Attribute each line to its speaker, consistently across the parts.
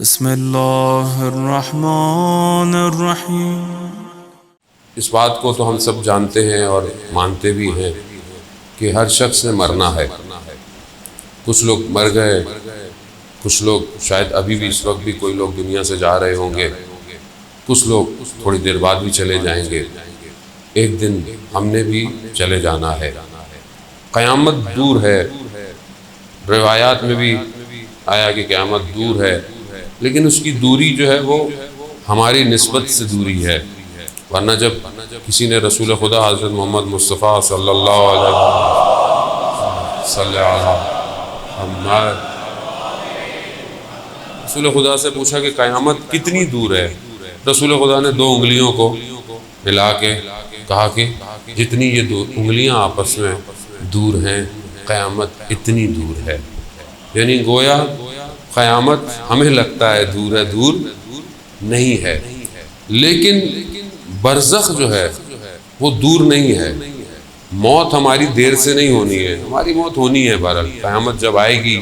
Speaker 1: بسم اللہ الرحمن الرحیم۔
Speaker 2: اس بات کو تو ہم سب جانتے ہیں اور مانتے بھی ہیں کہ ہر شخص نے مرنا ہے۔ کچھ لوگ مر گئے، کچھ لوگ شاید ابھی بھی اس وقت بھی کوئی لوگ دنیا سے جا رہے ہوں گے، کچھ لوگ تھوڑی دیر بعد بھی چلے جائیں گے۔ ایک دن ہم نے بھی چلے جانا ہے۔ قیامت دور ہے، روایات میں بھی آیا کہ قیامت دور ہے، لیکن اس کی دوری جو ہے وہ ہماری نسبت سے دوری ہے، ورنہ جب کسی نے رسول خدا حضرت محمد مصطفیٰ صلی اللہ علیہ وسلم رسول خدا سے پوچھا کہ قیامت کتنی دور ہے، رسول خدا نے 2 انگلیوں کو ملا کے کہا کہ جتنی یہ 2 انگلیاں آپس میں دور ہیں قیامت اتنی دور ہے۔ یعنی گویا قیامت ہمیں لگتا ہے دور نہیں ہے، لیکن برزخ جو ہے وہ دور نہیں ہے۔ موت ہماری دیر سے نہیں ہونی ہے، ہماری موت ہونی ہے بہرحال، قیامت جب آئے گی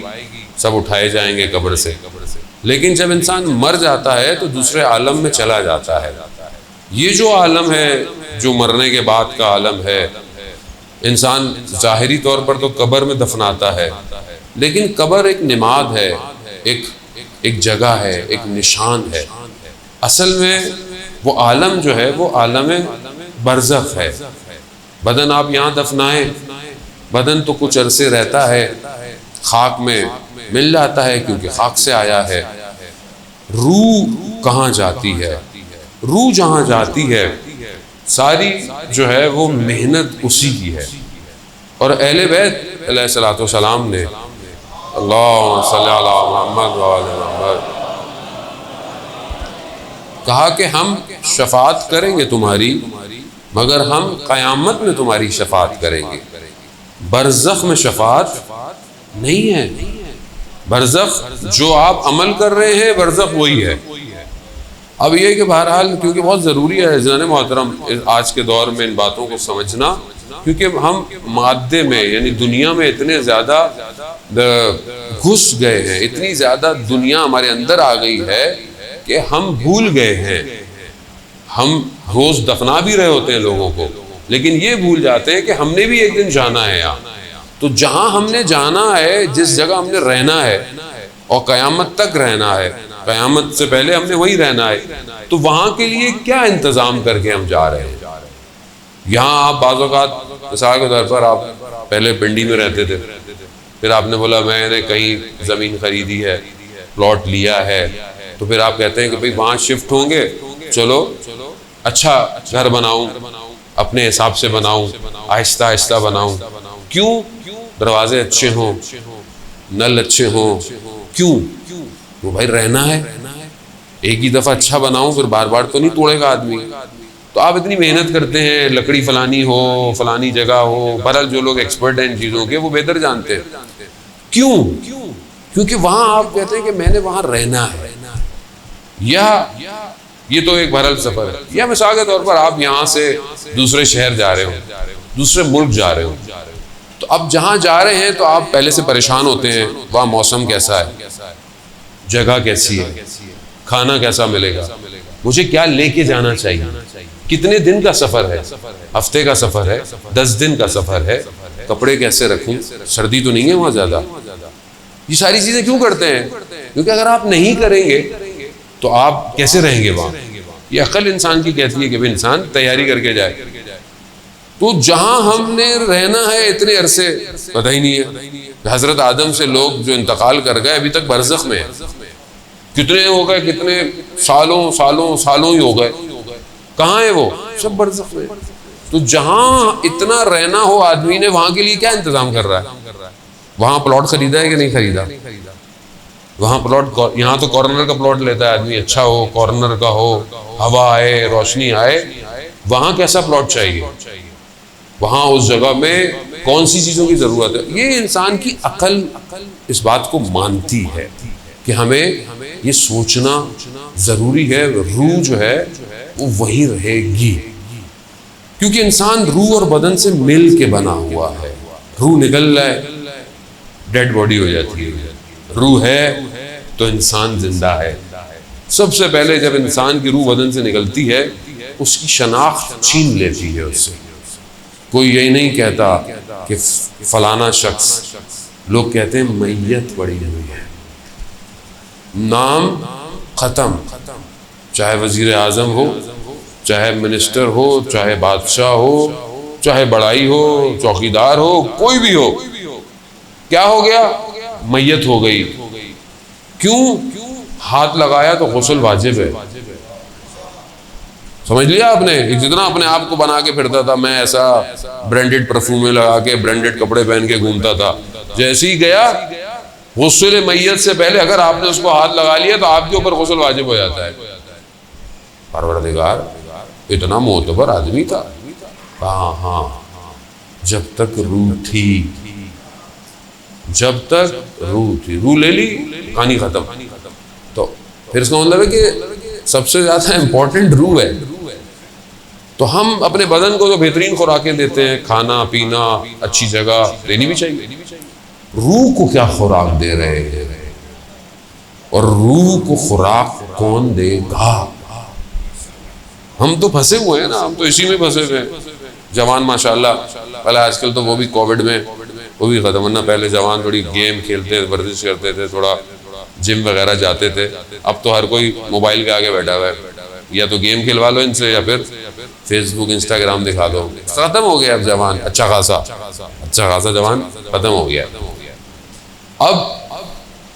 Speaker 2: سب اٹھائے جائیں گے قبر سے، لیکن جب انسان مر جاتا ہے تو دوسرے عالم میں چلا جاتا ہے۔ یہ جو عالم ہے، جو مرنے کے بعد کا عالم ہے، انسان ظاہری طور پر تو قبر میں دفناتا ہے، لیکن قبر ایک نماد ہے، ایک جگہ ہے، ایک نشان ہے۔ اصل میں وہ عالم جو ہے وہ عالم برزخ ہے۔ بدن آپ یہاں دفنائیں، بدن تو کچھ عرصے رہتا ہے، خاک میں مل جاتا ہے کیونکہ خاک سے آیا ہے۔ روح کہاں جاتی ہے؟ روح جہاں جاتی ہے ساری جو ہے وہ محنت اسی کی ہے۔ اور اہل بیت علیہ الصلوۃ والسلام نے اللہم صلی علی محمد وعلی محمد کہا کہ ہم شفاعت کریں گے تمہاری، مگر ہم قیامت میں تمہاری شفاعت کریں گے۔ برزخ میں شفاعت نہیں ہے۔ برزخ جو آپ عمل کر رہے ہیں برزخ وہی ہے۔ اب یہ کہ بہرحال کیونکہ بہت ضروری ہے عزیزان محترم آج کے دور میں ان باتوں کو سمجھنا، کیونکہ ہم مادے میں یعنی دنیا میں اتنے زیادہ گھس گئے ہیں، اتنی زیادہ دنیا ہمارے اندر آ گئی ہے کہ ہم بھول گئے ہیں۔ ہم روز دفنا بھی رہے ہوتے ہیں لوگوں کو، لیکن یہ بھول جاتے ہیں کہ ہم نے بھی ایک دن جانا ہے یہاں۔ تو جہاں ہم نے جانا ہے، جس جگہ ہم نے رہنا ہے اور قیامت تک رہنا ہے، قیامت سے پہلے ہم نے وہی رہنا ہے، تو وہاں کے لیے کیا انتظام کر کے ہم جا رہے ہیں؟ یہاں آپ بعض اوقات مثال کے طور پر آپ پہلے پنڈی میں رہتے تھے، پھر آپ نے بولا میں نے کہیں زمین خریدی ہے، پلاٹ لیا ہے، تو پھر آپ کہتے ہیں کہ بھئی وہاں شفٹ ہوں گے، چلو اچھا گھر بناؤں، اپنے حساب سے بناؤں، آہستہ آہستہ بناؤں۔ کیوں؟ دروازے اچھے ہوں، نل اچھے ہوں، کیوں؟ وہ بھائی رہنا ہے، ایک ہی دفعہ اچھا بناؤں پھر بار بار تو نہیں توڑے گا آدمی۔ تو آپ اتنی محنت کرتے ہیں، لکڑی فلانی ہو، فلانی جگہ ہو، بہرحال جو لوگ ایکسپرٹ ہیں ان چیزوں کے وہ بہتر جانتے ہیں۔ کیوں؟ کیونکہ وہاں آپ کہتے ہیں کہ میں نے وہاں رہنا ہے، یا یہ تو ایک بہرحال سفر ہے، یا مثال کے طور پر آپ یہاں سے دوسرے شہر جا رہے ہو، دوسرے ملک جا رہے ہو، تو اب جہاں جا رہے ہیں تو آپ پہلے سے پریشان ہوتے ہیں، وہاں موسم کیسا ہے، جگہ کیسی ہے، کھانا کیسا ملے گا، مجھے کیا لے کے جانا چاہیے، کتنے دن کا سفر ہے، ہفتے کا سفر ہے، 10 دن کا سفر ہے، کپڑے کیسے رکھوں، سردی تو نہیں ہے وہاں زیادہ۔ یہ ساری چیزیں کیوں کرتے ہیں؟ کیونکہ اگر آپ نہیں کریں گے تو آپ کیسے رہیں گے وہاں؟ یہ عقل انسان کی کہتی ہے کہ بھی انسان تیاری کر کے جائے۔ تو جہاں ہم نے رہنا ہے اتنے عرصے پتہ ہی نہیں ہے۔ حضرت آدم سے لوگ جو انتقال کر گئے ابھی تک برزخ میں ہیں، کتنے ہو گئے، کتنے سالوں ہی ہو گئے، کہاں ہیں وہ؟ سب برزخ میں۔ تو جہاں اتنا رہنا ہو آدمی نے وہاں کے لیے کیا انتظام کر رہا ہے؟ وہاں پلاٹ خریدا ہے کہ نہیں خریدا؟ وہاں پلاٹ، یہاں تو کارنر کا پلاٹ لیتا ہے آدمی، اچھا ہو، کارنر کا ہو، ہوا آئے، روشنی آئے۔ وہاں کیسا پلاٹ چاہیے؟ وہاں اس جگہ میں کون سی چیزوں کی ضرورت ہے؟ یہ انسان کی عقل اس بات کو مانتی ہے کہ ہمیں یہ سوچنا ضروری ہے۔ روح جو ہے وہ وہی رہے گی، کیونکہ انسان روح اور بدن سے مل کے بنا ہوا ہے۔ روح نکل جائے ڈیڈ باڈی ہو جاتی ہے، روح ہے تو انسان زندہ ہے۔ سب سے پہلے جب انسان کی روح بدن سے نکلتی ہے اس کی شناخت چھین لیتی ہے اس سے. کوئی یہی نہیں کہتا کہ فلانا شخص، لوگ کہتے ہیں میت پڑی ہوئی ہے، نام ختم. چاہے وزیر اعظم ہو، چاہے منسٹر ہو، چاہے بادشاہ ہو، چاہے بڑائی ہو، چوکیدار ہو، کوئی بھی ہو، کیا ہو گیا؟ میت ہو گئی. کیوں؟ ہاتھ لگایا تو غسل واجب ہے. سمجھ لیا آپ نے؟ جتنا اپنے آپ کو بنا کے پھرتا تھا میں ایسا برانڈڈ پرفیومیں لگا کے برانڈڈ کپڑے پہن کے گھومتا تھا، جیسے ہی گیا غسل میت سے پہلے اگر آپ نے اس کو ہاتھ لگا لیا تو آپ کے اوپر غسل واجب ہو جاتا ہے. پروردگار اتنا معتبر آدمی تھا. ہاں جب تک روح تھی، جب تک روح تھی، روح لے لی کہانی ختم. تو پھر اس کا مطلب ہے کہ سب سے زیادہ امپورٹنٹ روح ہے. تو ہم اپنے بدن کو جو بہترین خوراکیں دیتے ہیں، کھانا پینا، اچھی جگہ دینی بھی چاہیے. روح کو کیا خوراک دے رہے ہیں اور روح کو خوراک کون دے گا؟ ہم تو پھنسے ہوئے ہیں نا، ہم تو اسی میں پھنسے ہوئے ہیں. جوان ماشاءاللہ، پہلے آج کل تو وہ بھی کووڈ میں وہ بھی ختم، ورنہ پہلے جوان تھوڑی گیم کھیلتے، ورزش کرتے تھے، تھوڑا جم وغیرہ جاتے تھے. اب تو ہر کوئی موبائل کے آگے بیٹھا ہوا ہے، یا تو گیم کھلوا لو ان سے یا پھر فیس بک انسٹاگرام دکھا دو. ختم ہو گیا اب جوان، اچھا خاصا جوان ختم ہو گیا. اب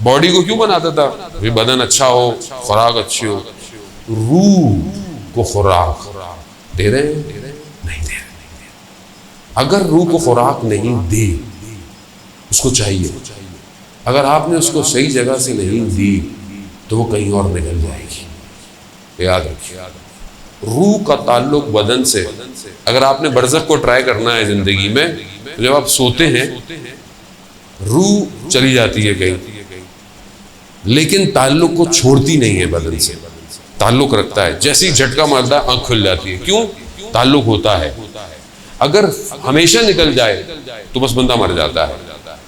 Speaker 2: باڈی کو کیوں بناتا تھا؟ بدن اچھا ہو، خوراک اچھی ہو. روح کو خوراک دے رہے ہیں؟ نہیں دے رہے. اگر روح کو خوراک نہیں دی، اس کو چاہیے، اگر آپ نے اس کو صحیح جگہ سے نہیں دی تو وہ کہیں اور نکل جائے گی. یاد رکھیے، روح کا تعلق بدن سے. اگر آپ نے برزخ کو ٹرائی کرنا ہے زندگی میں، تو جب آپ سوتے ہیں روح چلی جاتی ہے کہیں، لیکن تعلق کو چھوڑتی نہیں ہے، بدن سے تعلق رکھتا ہے. جیسے ہی جھٹکا مارتا ہے آنکھ کھل جاتی ہے. کیوں؟ تعلق ہوتا ہے. اگر ہمیشہ نکل جائے تو بس بندہ مر جاتا ہے.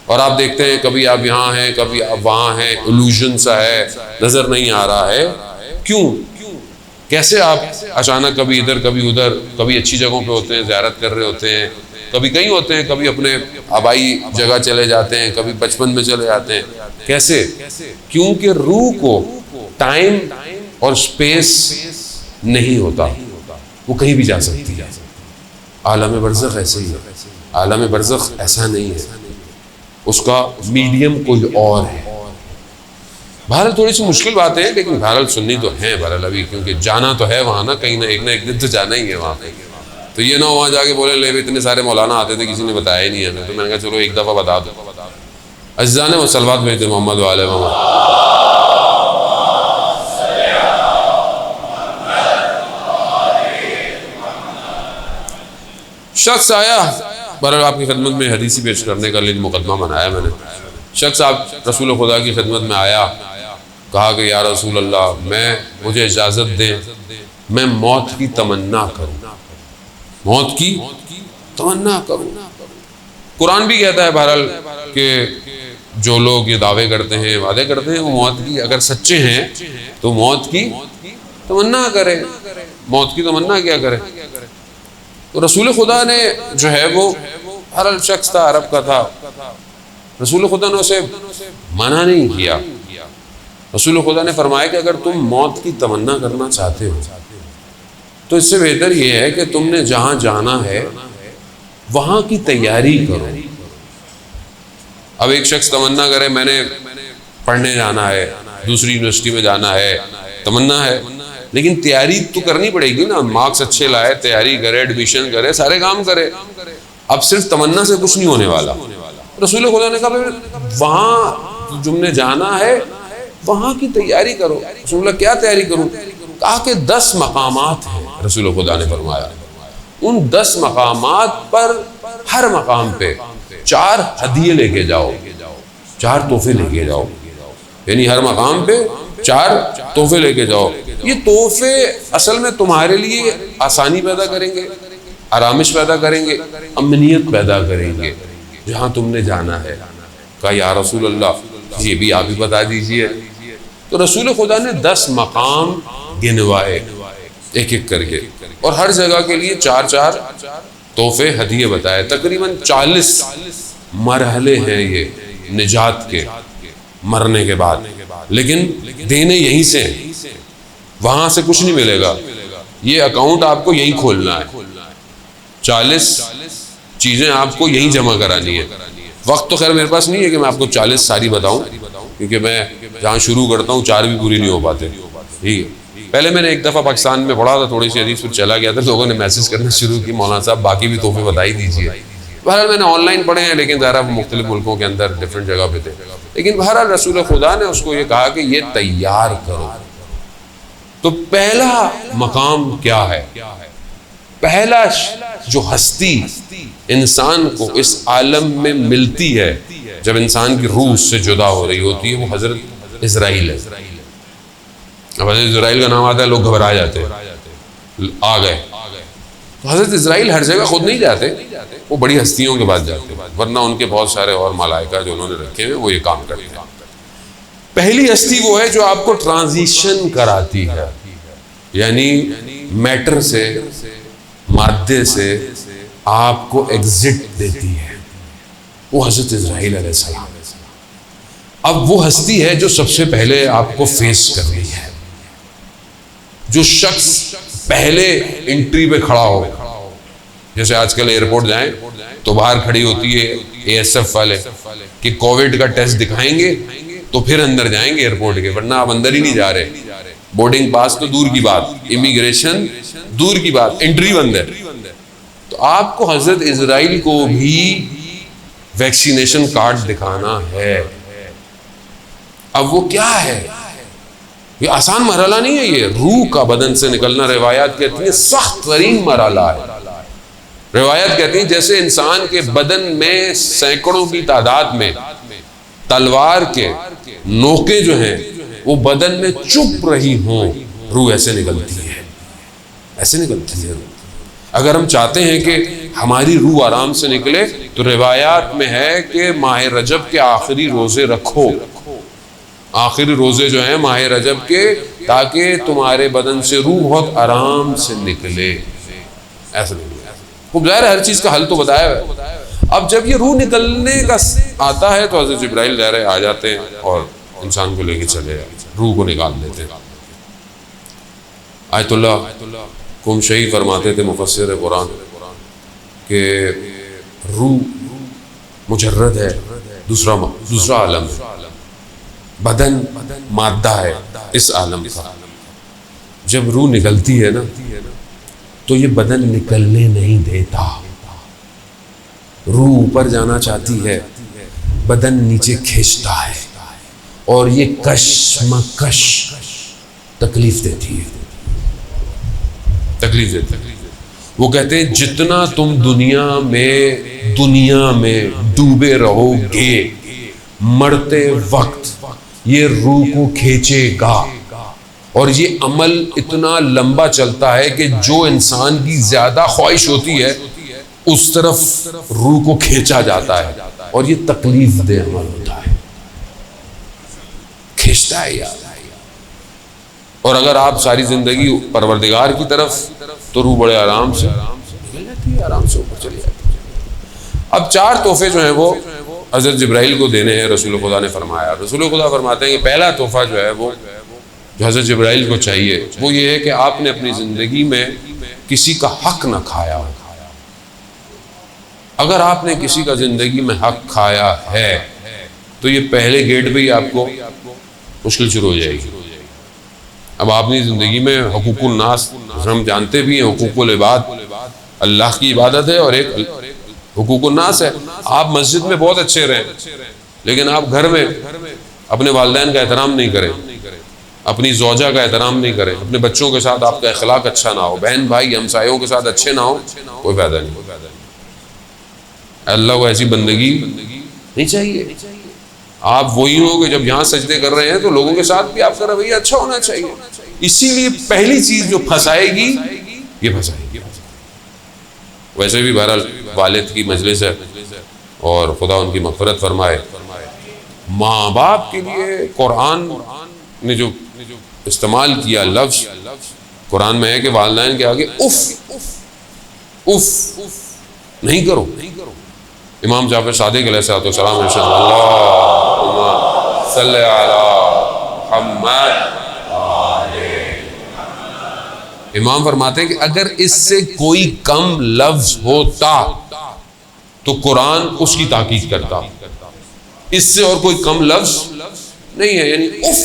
Speaker 2: اور آپ دیکھتے ہیں کبھی آپ یہاں ہیں، کبھی آپ وہاں ہیں، الوژن سا ہے، نظر نہیں آ رہا ہے. کیوں؟ کیسے آپ اچانک کبھی ادھر کبھی ادھر، کبھی اچھی جگہوں پہ ہوتے ہیں، زیارت کر رہے ہوتے ہیں، کبھی کہیں ہوتے ہیں، کبھی اپنے آبائی جگہ چلے جاتے ہیں، کبھی بچپن میں چلے جاتے ہیں. کیسے؟ کیونکہ روح کو ٹائم اور سپیس نہیں ہوتا، وہ کہیں بھی جا سکتی ہے. عالم برزخ ایسے ہی ہے. عالم برزخ ایسا نہیں ہے، اس کا میڈیم کوئی اور ہے. بہرحال تھوڑی سی مشکل بات ہے، لیکن بہرحال سننی تو ہے بہرحال ابھی، کیونکہ جانا تو ہے وہاں نا، کہیں نہ ایک دن تو جانا ہی ہے وہاں پہ. تو یہ نہ وہاں جا کے بولے لے اتنے سارے مولانا آتے تھے، کسی نے بتایا ہی نہیں ہمیں. تو میں نے کہا چلو ایک دفعہ بتا دو. عزیزان و صلوات بھیجتے محمد و آل محمد. شخص آیا، بہرحال آپ کی خدمت میں حدیثی پیش کرنے کا لیے مقدمہ بنایا میں نے. شخص آپ رسول خدا کی خدمت میں آیا، کہا کہ یا رسول اللہ مجھے اجازت دیں میں موت کی تمنا کروں، موت کی تمنا کروں. قرآن بھی کہتا ہے بہرحال کہ جو لوگ یہ دعوے کرتے ہیں، وعدے کرتے ہیں، وہ موت کی اگر سچے ہیں تو موت کی تمنا کرے. موت کی تمنا کیا کرے؟ تو رسول خدا نے جو ہے وہ ہر شخص تھا، عرب کا تھا، رسول خدا نے اسے منع نہیں کیا. رسول خدا نے فرمایا کہ اگر تم موت کی تمنا کرنا چاہتے ہو تو اس سے بہتر یہ ہے کہ تم نے جہاں جانا ہے وہاں کی تیاری کرو. اب ایک شخص تمنا کرے میں نے پڑھنے جانا ہے، دوسری یونیورسٹی میں جانا ہے، تمنا ہے، لیکن تیاری تو کرنی پڑے گی نا. مارکس اچھے لائے، تیاری کرے، ایڈمیشن کرے، سارے کام کرے. اب صرف تمنا سے کچھ نہیں ہونے والا. رسول خدا نے کہا وہاں تم نے جانا ہے وہاں کی تیاری کرو. رسول اللہ کیا تیاری کروں؟ کہا کہ 10 مقامات ہیں. رسول خدا نے فرمایا ان 10 مقامات پر ہر مقام پہ 4 ہدیے لے کے جاؤ، 4 تحفے لے کے جاؤ. یعنی ہر مقام پہ 4 تحفے لے کے جاؤ. یہ تحفے اصل میں تمہارے لیے آسانی پیدا کریں گے، آرامش پیدا کریں گے، امنیت پیدا کریں گے جہاں تم نے جانا ہے. کہا یا رسول اللہ یہ بھی آپ ہی بتا دیجئے. تو رسول خدا نے 10 مقام گنوائے ایک ایک کر کے، اور ہر جگہ کے لیے 4 تحفے ہدیے بتائے. تقریباً 40 مرحلے ہیں یہ نجات کے مرنے کے بعد، لیکن دینے یہیں سے ہیں، وہاں سے کچھ نہیں ملے گا. یہ اکاؤنٹ آپ کو یہیں کھولنا ہے، 40 چیزیں آپ کو یہیں جمع کرانی ہے. وقت تو خیر میرے پاس نہیں ہے کہ میں آپ کو 40 ساری بتاؤں، کیونکہ میں جہاں شروع کرتا ہوں 4 بھی پوری نہیں ہو پاتے. ٹھیک ہے، پہلے میں نے ایک دفعہ پاکستان میں پڑھا تھا، تھوڑی سی حدیث پھر چلا گیا تھا، لوگوں نے میسج کرنا شروع کی مولانا صاحب باقی بھی تحفے بتا ہی دیجیے. بہرحال میں نے آن لائن پڑھے ہیں، لیکن ظاہر مختلف ملکوں کے اندر ڈفرینٹ جگہ پہ تھے. لیکن بہرحال رسول خدا نے اس کو یہ کہا کہ یہ تیار کرو. تو پہلا مقام کیا ہے؟ پہلا جو ہستی انسان کو اس عالم میں ملتی ہے جب انسان کی روح سے جدا ہو رہی ہوتی ہے، وہ حضرت اسرائیل ہے. اب حضرت اسرائیل کا نام آتا ہے لوگ گھبرا جاتے ہیں، آ گئے. تو حضرت اسرائیل ہر جگہ خود نہیں جاتے، وہ بڑی ہستیوں کے پاس جاتے ہیں، ورنہ ان کے بہت سارے اور ملائکہ جو انہوں نے رکھے ہیں وہ یہ کام کرتے ہیں. پہلی ہستی وہ ہے جو آپ کو ٹرانزیشن کراتی ہے، یعنی میٹر سے، مادے سے آپ کو ایگزٹ دیتی ہے، وہ حضرت اسرائیل علیہ السلام. اب وہ ہستی ہے جو سب سے پہلے آپ کو فیس کر رہی ہے. جو شخص پہلے انٹری پہ کھڑا ہو، جیسے آج کل ایئرپورٹ جائیں تو باہر کھڑی ہوتی ہے اے ایس ایف والے کہ کووڈ کا ٹیسٹ دکھائیں گے تو پھر اندر جائیں گے ایئرپورٹ کے، ورنہ آپ اندر ہی نہیں جا رہے. بورڈنگ پاس تو دور کی بات، امیگریشن دور کی بات، انٹری بند ہے. تو آپ کو حضرت اسرائیل کو بھی ویکسینیشن کارڈ دکھانا ہے. اب وہ کیا ہے؟ یہ آسان مرحلہ نہیں ہے، یہ روح کا بدن سے نکلنا روایات کہتی ہیں سخت ترین مرحلہ ہے. روایات کہتی ہیں جیسے انسان کے بدن میں سینکڑوں کی تعداد میں تلوار کے نوکیں جو ہیں وہ بدن میں چپ رہی ہوں، روح ایسے نکلتی ہے، ایسے نکلتی ہے. اگر ہم چاہتے ہیں کہ ہماری روح آرام سے نکلے تو روایات میں ہے کہ ماہ رجب کے آخری روزے رکھو، آخری روزے جو ہیں ماہ رجب کے، تاکہ تمہارے بدن سے روح بہت آرام سے نکلے. ایسا نہیں، خوب ظاہر ہے ہر چیز کا حل تو بتایا ہے. اب جب یہ روح نکلنے کا آتا ہے تو حضرت جبرائیل ظاہر ہے آ جاتے ہیں اور انسان کو لے کے چلے روح کو نکال دیتے ہیں. آیت اللہ قمشی فرماتے تھے مفسر قرآن کہ روح مجرد ہے، دوسرا عالم ہے، بدن مادہ ہے اس عالم کا. جب روح نکلتی ہے نا تو یہ بدن نکلنے نہیں دیتا. روح اوپر جانا چاہتی ہے، بدن نیچے کھینچتا ہے، اور یہ کشمکش تکلیف دیتی ہے، تکلیف دیتی ہے. وہ کہتے ہیں جتنا تم دنیا میں ڈوبے رہو گے، مرتے وقت یہ روح کو کھینچے گا. اور یہ عمل اتنا لمبا چلتا ہے کہ جو انسان کی زیادہ خواہش ہوتی ہے اس طرف روح کو کھینچا جاتا ہے، اور یہ تکلیف دہ عمل ہوتا ہے، کھینچتا ہے یار. اور اگر آپ ساری زندگی پروردگار کی طرف تو روح بڑے آرام سے نکل جاتی ہے، آرام سے اوپر چلی جاتی ہے. اب 4 تحفے جو ہیں وہ حضرت جبرائیل کو دینے ہیں. رسول خدا نے فرمایا، رسول خدا فرماتے ہیں کہ پہلا تحفہ جو ہے وہ جو حضرت جبرائیل کو چاہیے وہ یہ ہے کہ آپ نے اپنی زندگی میں کسی کا حق نہ کھایا ہو. اگر آپ نے کسی کا زندگی میں حق کھایا ہے تو یہ پہلے گیٹ پہ ہی آپ کو مشکل شروع ہو جائے گی. اب آپ نے زندگی میں حقوق الناس، ہم جانتے بھی ہیں حقوق العباد اللہ کی عبادت ہے اور ایک حقوق الناس ہے. آپ مسجد میں بہت اچھے رہیں لیکن آپ گھر میں اپنے والدین کا احترام نہیں کریں، اپنی زوجہ کا احترام نہیں کریں، اپنے بچوں کے ساتھ آپ کا اخلاق اچھا نہ ہو، بہن بھائی ہمسایوں کے ساتھ اچھے نہ ہو، کوئی فائدہ نہیں. اللہ کو ایسی بندگی نہیں چاہیے. آپ وہی ہو کہ جب یہاں سجدے کر رہے ہیں تو لوگوں کے ساتھ بھی آپ کا رویہ اچھا ہونا چاہیے. اسی لیے پہلی چیز جو پھنسائے گی یہ پھنسائے گی. ویسے بھی بہرحال والد کی مجلس ہے اور خدا ان کی مغفرت فرمائے. ماں باپ کے لیے قرآن نے جو استعمال کیا لفظ قرآن میں ہے کہ والدین کے آگے اف اف نہیں کرو. امام جعفر صادق علیہ السلام نے فرمایا اللہم صلی علی محمد. امام فرماتے ہیں کہ اگر اس سے کوئی کم لفظ ہوتا تو قرآن اس کی تاکید کرتا, اس سے اور کوئی کم لفظ نہیں ہے. یعنی اف,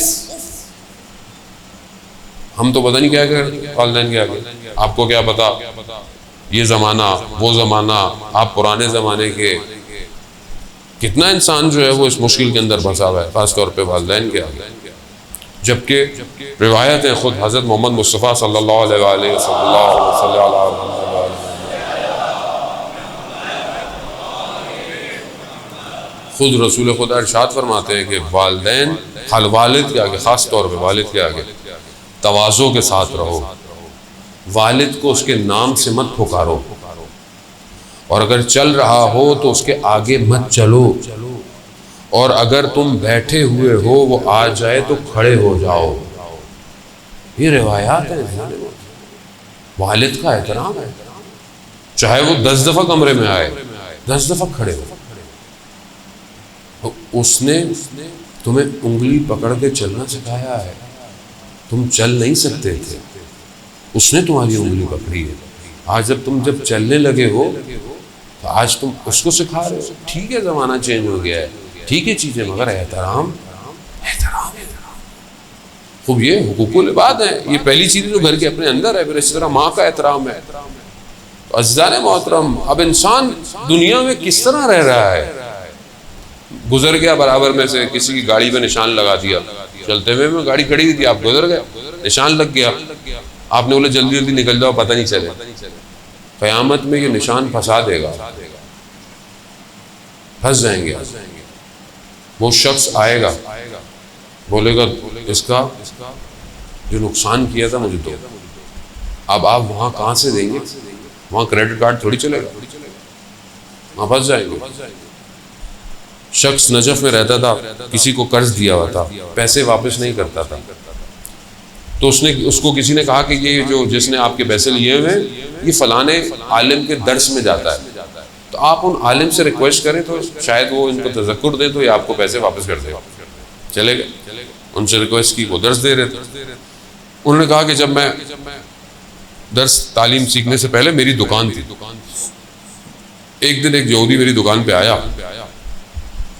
Speaker 2: ہم تو پتہ نہیں کیا کہ والدین کے آگے, آپ کو کیا پتا یہ زمانہ وہ زمانہ, آپ پرانے زمانے کے, کتنا انسان جو ہے وہ اس مشکل کے اندر پھنسا ہوا ہے, خاص طور پہ والدین کے آگے. جبکہ روایتیں خود حضرت محمد مصطفیٰ صلی اللہ علیہ وآلہ وسلم خود رسول خدا ارشاد فرماتے ہیں کہ والدین والد کے آگے, خاص طور پہ والد کے آگے تواضع کے ساتھ رہو. والد کو اس کے نام سے مت پکارو, اور اگر چل رہا ہو تو اس کے آگے مت چلو, اور اگر تم بیٹھے ہوئے ہو وہ آ جائے تو کھڑے ہو جاؤ. یہ روایات ہیں. والد کا احترام ہے, چاہے وہ 10 دفعہ کمرے میں آئے 10 دفعہ کھڑے ہو. اس نے تمہیں انگلی پکڑ کے چلنا سکھایا ہے, تم چل نہیں سکتے تھے, اس نے تمہاری انگلی پکڑی ہے. آج جب چلنے لگے ہو تو آج تم اس کو سکھا رہے ہو. ٹھیک ہے زمانہ چینج ہو گیا ہے, ٹھیک ہے چیزیں, مگر احترام خوب. یہ حقوق العباد ہیں, یہ پہلی چیز جو گھر کے اپنے اندر ہے. پھر اسی طرح ماں کا احترام ہے. عزیزان محترم, اب انسان دنیا میں کس طرح رہ رہا ہے. گزر گیا برابر میں سے, کسی کی گاڑی پہ نشان لگا دیا, چلتے ہوئے میں گاڑی کھڑی ہوئی تھی, آپ گزر گئے, نشان لگ گیا, آپ نے بولے جلدی جلدی نکل جاؤ پتہ نہیں چلے. قیامت میں یہ نشان پھنسا دے گا, پھنس جائیں گے. وہ شخص آئے گا بولے گا اس کا جو نقصان کیا تھا مجھے دو. اب آپ وہاں کہاں سے دیں گے, وہاں کریڈٹ کارڈ تھوڑی چلے گا, وہاں پھنس جائیں گے. شخص نجف میں رہتا تھا, کسی کو قرض دیا ہوا تھا, پیسے واپس نہیں کرتا تھا, تو اس کو کسی نے کہا کہ یہ جو جس نے آپ کے پیسے لیے ہوئے ہیں یہ فلانے عالم کے درس میں جاتا ہے, تو آپ ان عالم سے ریکویسٹ کریں تو شاید وہ ان کو تذکر دیں تو یہ آپ کو پیسے واپس کر دے. چلے گئے, ان سے ریکویسٹ کی, وہ درس دے رہے تھے. انہوں نے کہا کہ جب میں درس تعلیم سیکھنے سے پہلے میری دکان تھی, ایک دن ایک یہودی میری دکان پہ آیا,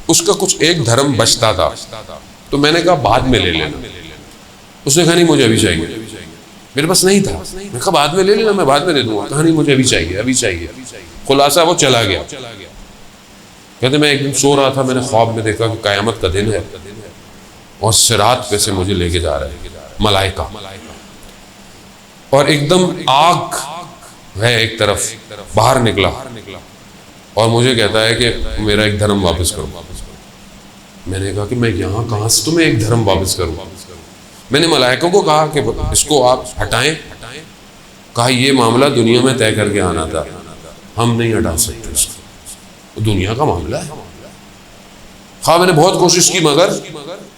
Speaker 2: اس کا کچھ ایک دھرم بچتا تھا, تو میں نے کہا بعد میں لے لینا. اس نے کہا نہیں مجھے ابھی چاہیے, میرے پاس نہیں تھا. میں کہا بعد میں لے لینا, میں بعد میں دے دوں گا. کہا نہیں مجھے ابھی چاہیے, ابھی چاہیے. خلاصہ وہ چلا گیا. کہتے میں ایک دن سو رہا تھا, میں نے خواب میں دیکھا کہ قیامت کا دن ہے اور صراط پہ سے مجھے لے کے جا رہے ہیں ملائکہ, اور ایک دم آگ ہے ایک طرف, باہر نکلا اور مجھے کہتا ہے کہ میرا ایک دھرم واپس کرو. میں نے کہا کہ میں یہاں کہاں سے تمہیں ایک دھرم واپس کروں. میں نے ملائکوں کو کہا کہ اس کو آپ ہٹائیں. کہا یہ معاملہ دنیا میں طے کر کے آنا تھا, ہم نہیں ہٹا سکتے اس کو, دنیا کا معاملہ ہے. خواہ میں نے بہت کوشش کی مگر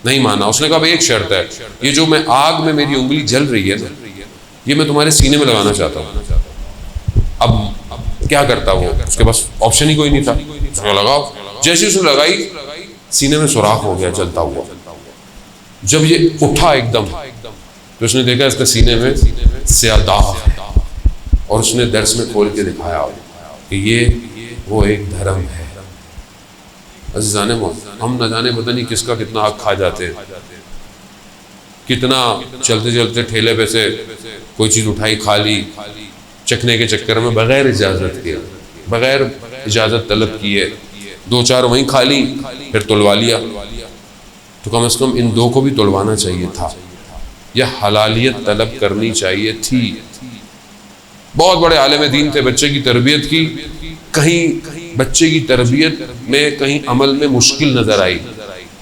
Speaker 2: نہیں مانا. اس نے کہا بھائی ایک شرط ہے, یہ جو میں آگ میں میری انگلی جل رہی ہے نا, یہ میں تمہارے سینے میں لگانا چاہتا ہوں. اب کیا کرتا وہ, اس کے پاس آپشن ہی کوئی نہیں تھا. اس نے لگاؤ, جیسے اس نے لگائی سینے میں سوراخ ہو گیا جلتا ہوا. جب یہ اٹھا ایک دم تو اس نے دیکھا اس کے سینے میں سیاہ داغ, اور اس نے درس میں کھول کے دکھایا کہ یہ وہ ایک دھرم ہے. عزیزان ہم نہ جانے پتہ نہیں کس کا کتنا آگ کھا جاتے ہیں, کتنا چلتے چلتے ٹھیلے پہ سے کوئی چیز اٹھائی کھا لی, چکھنے کے چکر میں بغیر اجازت کے, بغیر اجازت طلب کیے 2-4 وہیں کھا لی, پھر تلوا لیا. تو کم از کم ان 2 کو بھی تلوانا چاہیے تھا, یا حلالیت طلب کرنی چاہیے تھی. بہت بڑے عالم دین تھے, بچے کی تربیت کی, کہیں بچے کی تربیت میں کہیں عمل میں مشکل نظر آئی,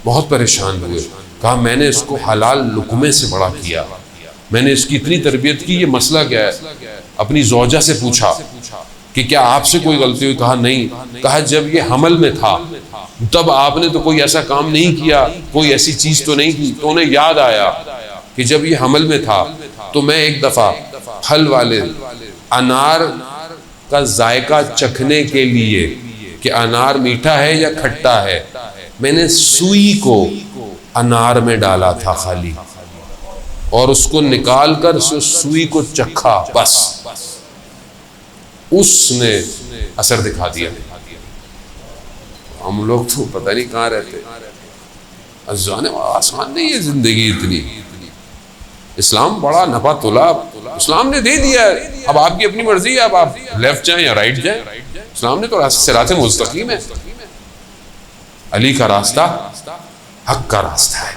Speaker 2: بہت پریشان ہوئے. کہا میں نے اس کو حلال لقمے سے بڑا کیا, میں نے اس کی اتنی تربیت کی, یہ مسئلہ کیا ہے. اپنی زوجہ سے پوچھا کہ کیا آپ سے کوئی غلطی ہوئی, کہا نہیں. کہا جب یہ حمل میں تھا تب آپ نے تو کوئی ایسا کام نہیں کیا، کوئی ایسی چیز تو نہیں کی، تو انہیں یاد آیا کہ جب یہ حمل میں تھا تو میں ایک دفعہ پھل والے انار کا ذائقہ چکھنے کے لیے کہ انار میٹھا ہے یا کھٹا ہے، میں نے سوئی کو انار میں ڈالا تھا خالی، اور اس کو نکال کر سوئی کو چکھا، بس اس نے اثر دکھا دیا۔ ہم لوگ تو پتہ نہیں کہاں رہتے، آسان نہیں ہے زندگی اتنی۔ اسلام بڑا نپا تلا، اسلام نے دے دیا ہے، اب آپ کی اپنی مرضی ہے، اب آپ لیفٹ جائیں یا رائٹ جائیں۔ اسلام نے تو صراط مستقیم ہے، علی کا راستہ حق کا راستہ ہے،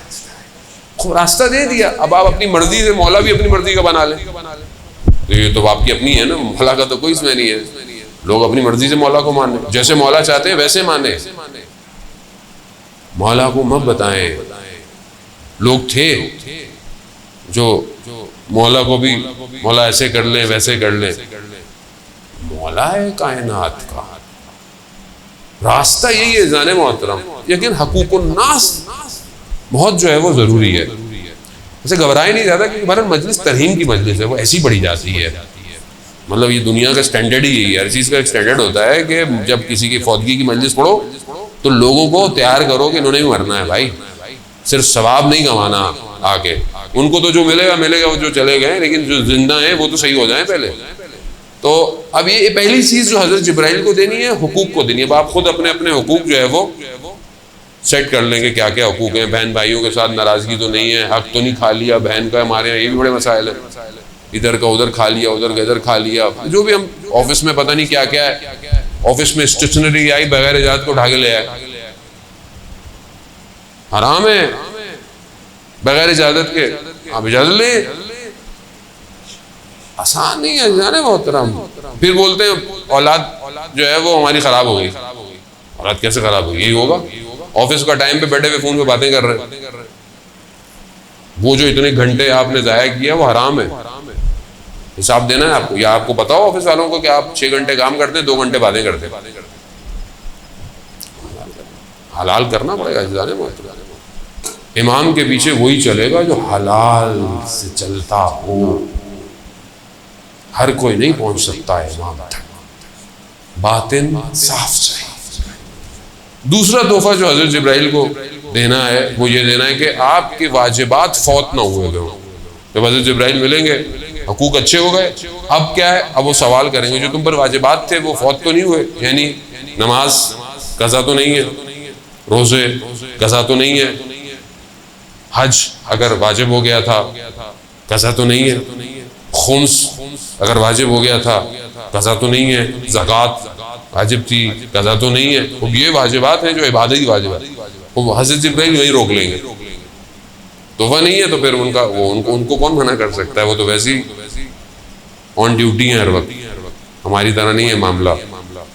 Speaker 2: خوب راستہ دے دیا، اب آپ اپنی مرضی سے مولا بھی اپنی مرضی کا بنا لیں، تو یہ تو آپ کی اپنی ہے نا، مولا کا تو کوئی اس میں نہیں ہے۔ لوگ اپنی مرضی سے مولا کو مانیں، جیسے مولا چاہتے ہیں ویسے مانیں، مولا کو مت بتائیں۔ لوگ تھے جو مولا کو بھی مولا ایسے کر لیں ویسے کر لیں، مولا ہے کائنات کا، راستہ یہی ہے جانے محترم۔ لیکن حقوق الناس بہت جو ہے وہ ضروری ہے، اسے گھبرائے نہیں جاتا، کیونکہ ہمارا مجلس ترہیم کی مجلس ہے، وہ ایسی پڑھی جاتی ہے، مطلب یہ دنیا کا سٹینڈرڈ ہی ہے، ہر چیز کا ایک سٹینڈرڈ ہوتا ہے کہ جب کسی کی فوتگی کی مجلس پڑھو تو لوگوں کو تیار کرو کہ انہوں نے بھی مرنا ہے بھائی، صرف ثواب نہیں کمانا آ کے، ان کو تو جو ملے گا ملے گا، وہ جو چلے گئے، لیکن جو زندہ ہیں وہ تو صحیح ہو جائیں پہلے۔ تو اب یہ پہلی چیز جو حضرت جبرائیل کو دینی ہے، حقوق کو دینی ہے۔ اب آپ خود اپنے اپنے حقوق جو ہے وہ سیٹ کر لیں گے، کیا کیا حقوق ہیں، بہن بھائیوں کے ساتھ ناراضگی تو نہیں ہے، حق تو نہیں کھا لیا بہن کا، ہمارے یہاں یہ بھی بڑے مسائل ہیں، ادھر کا ادھر کھا لیا، ادھر کا ادھر کھا لیا، جو بھی ہم آفس میں پتہ نہیں کیا کیا ہے، آفس میں اسٹیشنری آئی بغیر اجازت کو اٹھا کے لے آئے، حرام ہے بغیر اجازت کے، آپ اجازت لیں، آسان نہیں ہے جانے محترم۔ پھر بولتے ہیں اولاد جو ہے وہ ہماری خراب ہو گئی، اولاد کیسے خراب ہوگی؟ یہی ہوگا، آفس کا ٹائم پہ بیٹھے ہوئے فون پہ باتیں کر رہے، وہ جو اتنے گھنٹے آپ نے ضائع کیا وہ حرام ہے، حساب دینا ہے آپ کو، یا آپ کو بتاؤ آفس والوں کو کہ آپ 6 گھنٹے کام کرتے ہیں، 2 گھنٹے باتیں کرتے ہیں، حلال کرنا پڑے گا جانے محترم۔ امام کے پیچھے وہی چلے گا جو حلال سے چلتا ہو، ہر کوئی نہیں پہنچ سکتا ہے امام تک، باطن صاف چاہیے۔ دوسرا تحفہ جو حضرت جبرائیل کو دینا ہے وہ یہ دینا ہے کہ آپ کے واجبات فوت نہ ہوئے گئے ہوں۔ جب حضرت جبرائیل ملیں گے، حقوق اچھے ہو گئے، اب کیا ہے، اب وہ سوال کریں گے جو تم پر واجبات تھے وہ فوت تو نہیں ہوئے، یعنی نماز قضا تو نہیں ہے، روزے قضا تو نہیں ہے، حج اگر واجب ہو گیا تھا قضا تو نہیں ہے، خمس اگر واجب ہو گیا تھا قضا تو نہیں ہے، زکوٰۃ واجب تھی قضا تو نہیں ہے۔ اب یہ واجبات ہیں جو عبادتی واجبات، وہ حضرت جبرائیل وہی روک لیں گے، تحفہ نہیں ہے تو پھر ان کو کون منع کر سکتا ہے، وہ تو ویسے ہی آن ڈیوٹی ہیں ہر وقت، ہماری طرح نہیں ہے معاملہ،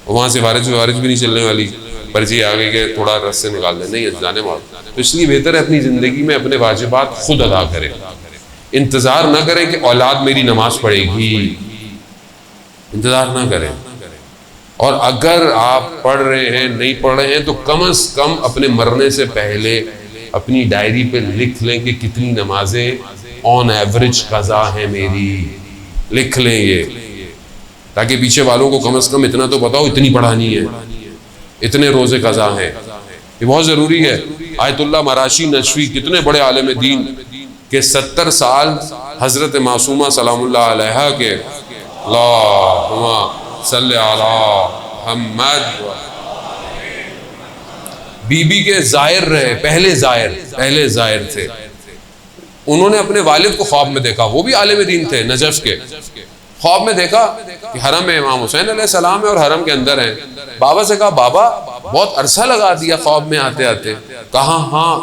Speaker 2: وہاں سے وارث بھی نہیں چلنے والی، پرچی آ گئی کہ تھوڑا رس سے نکال دیں، نہیں جانے والا۔ تو اس لیے بہتر ہے اپنی زندگی میں اپنے واجبات خود ادا کریں، انتظار نہ کریں کہ اولاد میری نماز پڑھے گی، انتظار نہ کریں، اور اگر آپ پڑھ رہے ہیں نہیں پڑھ رہے ہیں تو کم از کم اپنے مرنے سے پہلے اپنی ڈائری پہ لکھ لیں کہ کتنی نمازیں آن ایوریج قضا ہیں میری، لکھ لیں یہ، تاکہ پیچھے والوں کو کم از کم اتنا تو بتاؤ اتنی پڑھانی ہے، اتنے روزے قضا ہیں، یہ بہت ضروری ہے۔ آیت اللہ مراشی نشوی کتنے بڑے عالم دین کہ 70 سال حضرت معصومہ سلام اللہ علیہا کے اللہم صلی علی محمد بی بی کے زائر رہے، پہلے زائر تھے، انہوں نے اپنے والد کو خواب میں دیکھا، وہ بھی عالم دین تھے نجف کے، خواب میں دیکھا کہ حرم میں امام حسین علیہ السلام ہے اور حرم کے اندر ہیں، بابا سے کہا بابا بہت عرصہ لگا دیا خواب میں آتے آتے، کہا ہاں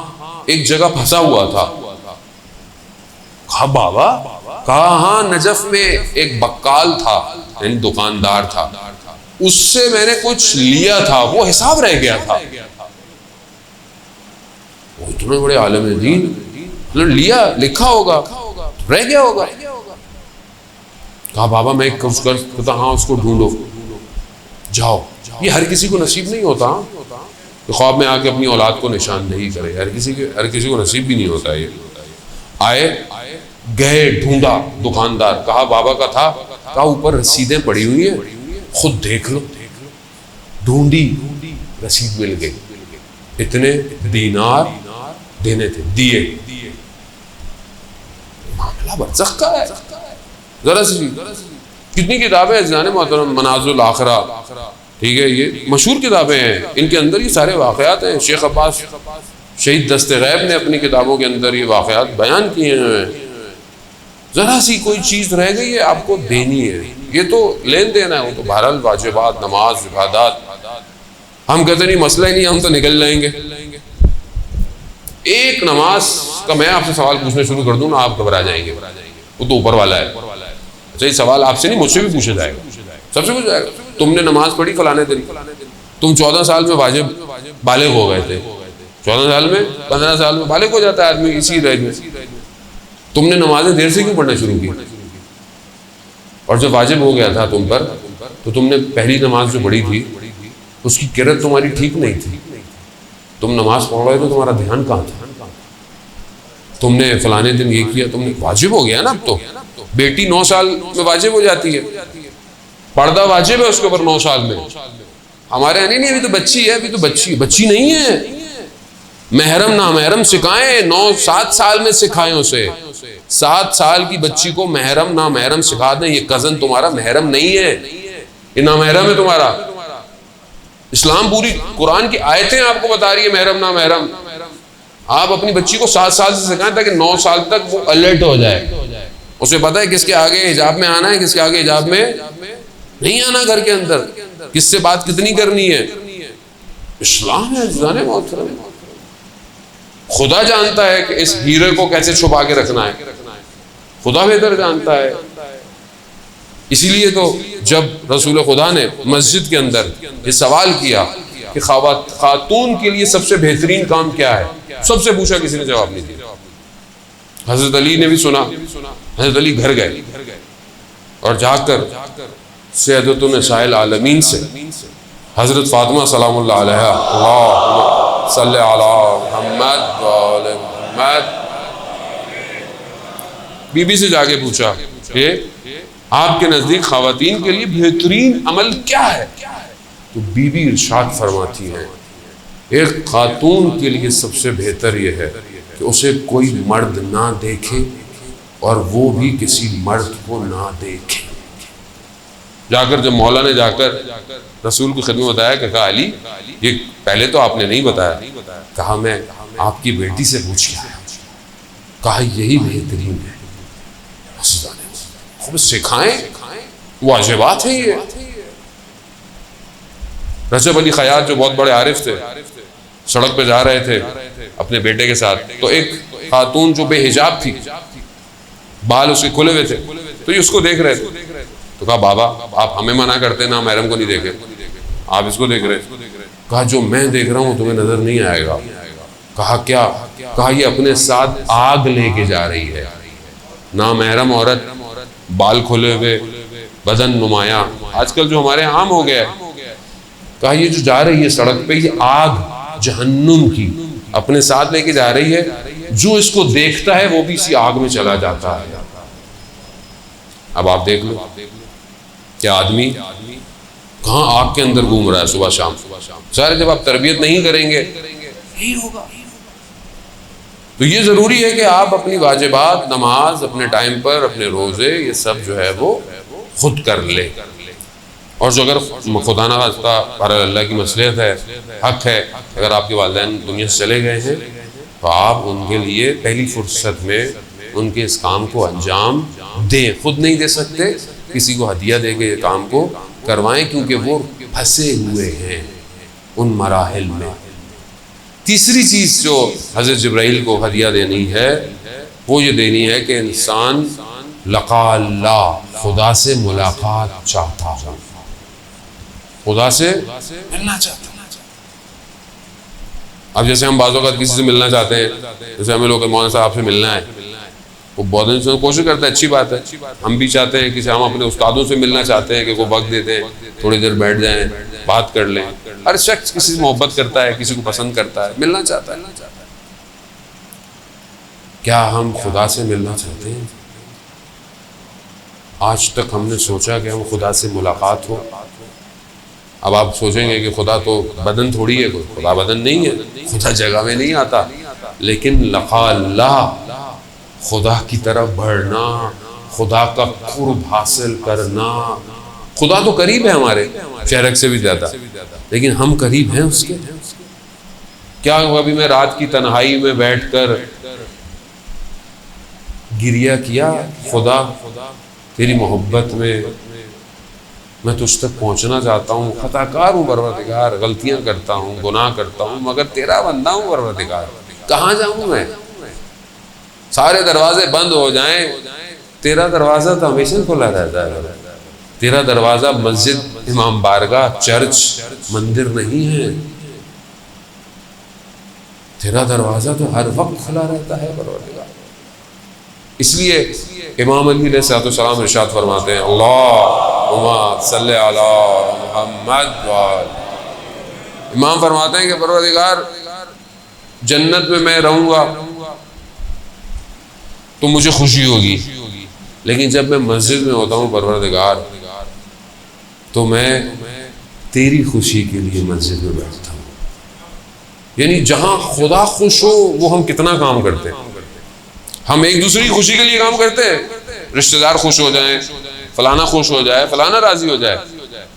Speaker 2: ایک جگہ پھنسا ہوا تھا، کہا بابا، کہا ہاں نجف میں ایک بکال تھا، یعنی دکاندار تھا، اس سے میں نے کچھ لیا تھا، وہ حساب رہ گیا تھا، وہ اتنے بڑے عالم دین لیا لکھا ہوگا رہ گیا ہوگا، کہا بابا میں کچھ کرتا، ہاں اس کو ڈھونڈو، جاؤ، یہ ہر کسی کو نصیب نہیں ہوتا، کہ خواب میں آ کے اپنی اولاد کو نشاندہی کرے. ہر کسی کو نصیب بھی نہیں ہوتا. یہ آئے گئے, ڈھونڈا دکاندار, کہا بابا کا تھا, کہا اوپر رسیدیں پڑی ہوئی ہیں, خود دیکھ لو. ڈھونڈی, رسید مل گئی, اتنے دینار دینے تھے, دیے. معاملہ برزخ کا ہے. ذرا سی کتنی کتابیں عزیزان محترم, منازل الاخرہ, ٹھیک ہے, یہ مشہور کتابیں ہیں, ان کے اندر یہ سارے واقعات ہیں. شیخ عباس شہید دست غیب نے اپنی کتابوں کے اندر یہ واقعات بیان کیے ہیں. ذرا سی کوئی چیز رہ گئی ہے آپ کو دینی ہے, یہ تو لین دین ہے, وہ تو بہرحال واجبات, نماز, عبادات. ہم کہتے نہیں مسئلہ ہی نہیں, ہم تو نکل جائیں گے. ایک نماز کا میں آپ سے سوال پوچھنا شروع کر دوں نا, آپ گھبرا جائیں گے. وہ تو اوپر والا ہے. اچھا, یہ سوال آپ سے نہیں, مجھ سے بھی پوچھا جائے گا, سب سے پوچھا جائے گا. تم نے نماز پڑھی فلانے دن, تم 14 سال میں واجب بالغ ہو گئے تھے. 14 سال میں, 15 سال میں بالغ ہو جاتا ہے آدمی اسی رینج میں. تم نے نمازیں دیر سے کیوں پڑھنا شروع کی؟ اور جب واجب ہو گیا تھا تم پر, تو تم نے پہلی نماز جو پڑھی تھی اس کی قرت تمہاری ٹھیک نہیں تھی. تم نماز پڑھ رہے تو تمہارا دھیان کہاں تھا؟ تم نے فلانے دن یہ کیا, تم نے واجب ہو گیا نا. اب تو بیٹی 9 سال میں واجب ہو جاتی ہے, پردہ واجب ہے اس کے اوپر 9 سال میں. ہمارے یہاں نہیں, ابھی تو بچی ہے, ابھی تو بچی نہیں ہے. محرم نامحرم سکھائیں, 7 سال میں سکھائیں اسے. 7 سال کی بچی کو محرم نامحرم سکھا دیں. یہ کزن تمہارا محرم نہیں ہے, یہ نامحرم ہے تمہارا. اسلام پوری قرآن کی آیتیں آپ کو بتا رہی ہے محرم نامحرم. آپ اپنی بچی کو 7 سال سے سکھائیں تاکہ 9 سال تک وہ الرٹ ہو جائے, اسے پتہ ہے کس کے آگے حجاب میں آنا ہے, کس کے آگے حجاب میں نہیں آنا, گھر کے اندر کس سے بات کتنی کرنی ہے. اسلام ہے جانے محترم. خدا جانتا ہے کہ اس ہیرے کو کیسے چھپا کے رکھنا ہے, خدا بہتر جانتا ہے. اسی لیے تو جب رسول خدا نے مسجد کے اندر یہ سوال کیا کہ خاتون کے لیے سب سے بہترین کام کیا ہے, سب سے پوچھا, کسی نے جواب نہیں دیا. حضرت علی نے بھی سنا. حضرت علی گھر گئے اور جا کر سیدۃ النساء العالمین سے حضرت فاطمہ سلام اللہ علیہا, اللہم صلی علی محمد و آل محمد, بی بی سے جا کے پوچھا کہ آپ کے نزدیک خواتین کے لیے بہترین عمل کیا ہے؟ تو بی بی ارشاد فرماتی ہیں, ایک خاتون کے لیے سب سے بہتر یہ ہے کہ اسے کوئی مرد نہ دیکھے اور وہ بھی کسی مرد کو نہ دیکھے. جا کر جب مولا نے جا کر رسول کی خدمت بتایا کہ کہا علی یہ پہلے تو آپ نے نہیں بتایا, کہا میں آپ کی بیٹی سے پوچھ کے آیا, کہا یہی بہترین ہے. خوب سکھائیں, واجبات ہیں یہ. رجب علی خیاط جو بہت بڑے عارف تھے, سڑک پہ جا رہے تھے اپنے بیٹے کے ساتھ, تو ایک خاتون جو بے حجاب تھی, بال اس کے کھلے ہوئے تھے, تو یہ اس کو دیکھ رہے تھے. تو کہا بابا آپ ہمیں منع کرتے نا محرم کو نہیں دیکھے, آپ اس کو دیکھ رہے. کہا جو میں دیکھ رہا ہوں تمہیں نظر نہیں آئے گا. کہا کیا؟ کہا یہ اپنے ساتھ آگ لے کے جا رہی ہے. نامحرم عورت, بال کھلے ہوئے, بدن نمایاں, آج کل جو ہمارے عام ہو گیا ہے. کہا یہ جو جا رہی ہے سڑک پہ, یہ آگ جہنم کی اپنے ساتھ لے کے جا رہی ہے. جو اس کو دیکھتا ہے وہ بھی اسی آگ میں چلا جاتا ہے. اب آپ دیکھ لو کہ آدمی کہاں آگ کے اندر گھوم رہا ہے صبح شام. سارے جب آپ تربیت نہیں کریں گے یہی ہوگا. تو یہ ضروری ہے کہ آپ اپنی واجبات, نماز اپنے ٹائم پر, اپنے روزے, یہ سب جو ہے وہ خود کر لے. اور جو اگر خدا نہ خواستہ پر اللہ کی مصلحت ہے, حق ہے, اگر آپ کے والدین دنیا سے چلے گئے ہیں تو آپ ان کے لیے پہلی فرصت میں ان کے اس کام کو انجام دیں. خود نہیں دے سکتے, کسی کو ہدیہ دے کے یہ کام کو کروائیں, کیونکہ وہ پھنسے ہوئے ہیں ان مراحل میں. تیسری چیز جو حضرت جبرائیل کو ہدیہ دینی ہے وہ یہ دینی ہے کہ انسان لقا اللہ, خدا سے ملاقات چاہتا ہو, خدا سے ملنا چاہتا ہوں. اب جیسے ہم بعض اوقات کسی سے ملنا چاہتے ہیں, جیسے ہمیں لوگ مولانا صاحب سے ملنا ہے, وہ بہت انسان کوشش کرتا ہے، اچھی بات ہے، ہم بھی چاہتے ہیں کہ ہم اپنے استادوں سے ملنا چاہتے ہیں کہ وہ وقت دیتے ہیں، تھوڑی دیر بیٹھ جائیں، بات کر لیں. ہر شخص کسی سے محبت کرتا ہے، کسی کو پسند کرتا ہے، ملنا چاہتا ہے. کیا ہم خدا سے ملنا چاہتے ہیں؟ آج تک ہم نے سوچا کہ ہم خدا سے ملاقات ہو؟ اب آپ سوچیں گے کہ خدا تو بدن تھوڑی ہے، خدا بدن نہیں ہے، خدا جگہ میں نہیں آتا، لیکن لقاء اللہ، خدا کی طرف بڑھنا، خدا کا قرب حاصل کرنا. خدا تو قریب ہے ہمارے شہرک سے بھی زیادہ، لیکن ہم قریب ہیں اس کے. کیا ہوا؟ ابھی میں رات کی تنہائی میں بیٹھ کر گریہ کیا، خدا تیری محبت میں تجھ تک پہنچنا چاہتا ہوں، خطا کار ہوں پروردگار، غلطیاں کرتا ہوں، گناہ کرتا ہوں، مگر تیرا بندہ ہوں پروردگار، کہاں جاؤں میں؟ سارے دروازے بند ہو جائیں، تیرا دروازہ تو ہمیشہ کھلا رہتا ہے. تیرا دروازہ مسجد، امام بارگاہ، چرچ، مندر نہیں ہے. تیرا دروازہ تو ہر وقت کھلا رہتا ہے پروردگار. اس لیے امام علی علیہ السلام ارشاد فرماتے ہیں، اللہم صلی علی محمد وآل. امام فرماتے ہیں کہ پروردگار جنت میں میں رہوں گا تو مجھے خوشی ہوگی، لیکن جب میں مسجد میں ہوتا ہوں پروردگار تو میں تیری خوشی کے لیے مسجد میں بیٹھتا ہوں. یعنی جہاں خدا خوش ہو وہ ہم کتنا کام کرتے ہیں. ہم ایک دوسرے کی خوشی کے لیے کام کرتے ہیں، رشتہ دار خوش ہو جائیں، فلانا خوش ہو جائے، فلانا راضی ہو جائے.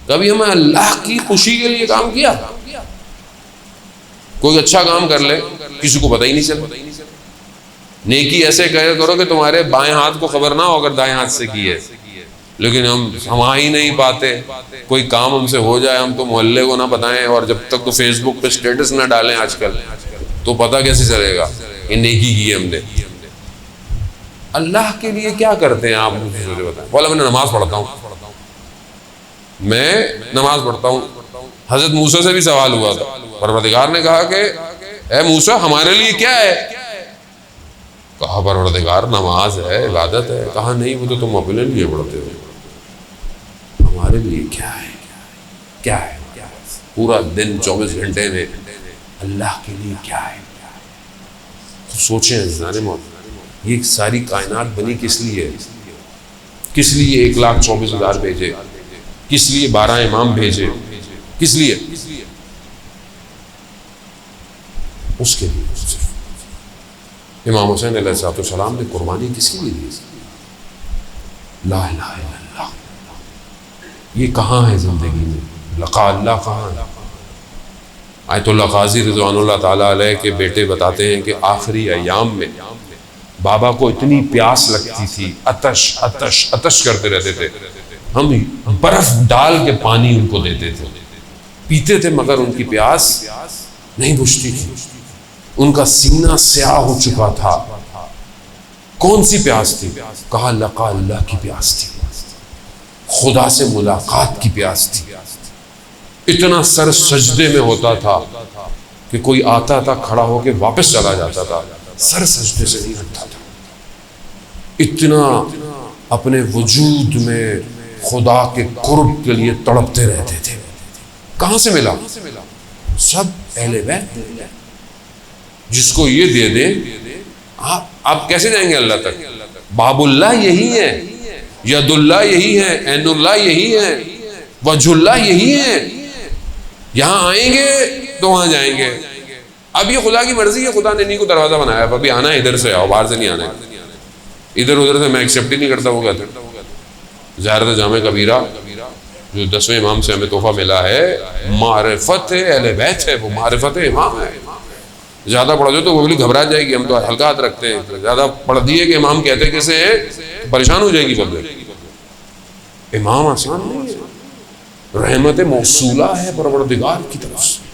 Speaker 2: کبھی ہمیں اللہ کی خوشی کے لیے کام کیا؟ کوئی اچھا کام کر لے، کسی کو پتہ ہی نہیں چلتا. نیکی ایسے کرو کہ تمہارے بائیں ہاتھ کو خبر نہ ہو اگر دائیں ہاتھ سے کی ہے، لیکن ہم آ ہی نہیں پاتے. کوئی کام ہم سے ہو جائے ہم تو محلے کو نہ بتائیں، اور جب تک تو فیس بک پہ سٹیٹس نہ ڈالیں آج کل تو پتہ کیسے چلے گا یہ نیکی کی ہے ہم نے. اللہ کے لیے کیا کرتے ہیں آپ مجھے سوچے بتائیں. بولا میں نماز پڑھتا ہوں، میں نماز پڑھتا ہوں. حضرت موسیٰ سے بھی سوال ہوا تھا، پروردگار نے کہا کہ اے موسیٰ ہمارے لیے کیا ہے؟ کہا پروردگار نماز ہے، عبادت ہے. کہا نہیں وہ تو تم اپنے لیے پڑھتے ہو، ہمارے لیے کیا ہے؟ کیا ہے پورا دن 24 گھنٹے میں اللہ کے لیے کیا ہے؟ سوچیں عزیزان موت، یہ ساری کائنات بنی کس لیے؟ کس لیے 1,24,000 بھیجے؟ کس لیے 12 امام بھیجے؟ کس لیے؟ اس کے لیے. امام حسین علیہ السلام نے قربانی کس کے لیے دی؟ لا الہ الا اللہ. یہ کہاں ہے زندگی میں؟ لقاء اللہ کہاں ہے؟ آیت اللہ قاضی رضوان اللہ تعالیٰ علیہ کے بیٹے بتاتے ہیں کہ آخری ایام میں بابا کو اتنی پیاس لگتی تھی، عطش کرتے رہتے تھے. ہم برف ڈال کے پانی ان کو دیتے تھے، پیتے تھے، مگر ان کی پیاس نہیں بجھتی تھی. ان کا سینہ سیاہ ہو چکا تھا. کون سی پیاس تھی؟ کہا لقاء اللہ کی پیاس تھی، خدا سے ملاقات کی پیاس تھی. اتنا سر سجدے میں ہوتا تھا کہ کوئی آتا تھا کھڑا ہو کے واپس چلا جاتا تھا، سر سجدے سے نہیں ہٹتا تھا. اتنا اپنے وجود میں خدا کے قرب کے لیے تڑپتے رہتے تھے. کہاں سے ملا؟ سب اہل بیت. جس کو یہ دے دیں آپ کیسے جائیں گے اللہ تک؟ باب اللہ یہی ہے، ید اللہ یہی ہے، عین اللہ یہی ہے، وجہ اللہ یہی ہے. یہاں آئیں گے تو وہاں جائیں گے. اب یہ خدا کی مرضی ہے، خدا نے نہیں کو دروازہ بنایا. ابھی آنا ہے ادھر سے آؤ، باہر سے نہیں آنا ہے. ادھر ادھر سے میں ایکسیپٹ ہی نہیں کرتا. وہ کہتے ہیں زیارت جامع کبیرہ جو 10ویں امام سے ہمیں تحفہ ملا ہے، معرفت اہل بیت ہے، وہ معرفت امام ہے. زیادہ پڑھ دو تو وہ بھی گھبرا جائے گی. ہم تو ہلکا ہاتھ رکھتے ہیں، زیادہ پڑھ دیے کہ امام کہتے کیسے ہیں پریشان ہو جائے گی پبلک. امام آسان نہیں ہے، رحمت موصولہ ہے پروردگار کی طرف سے.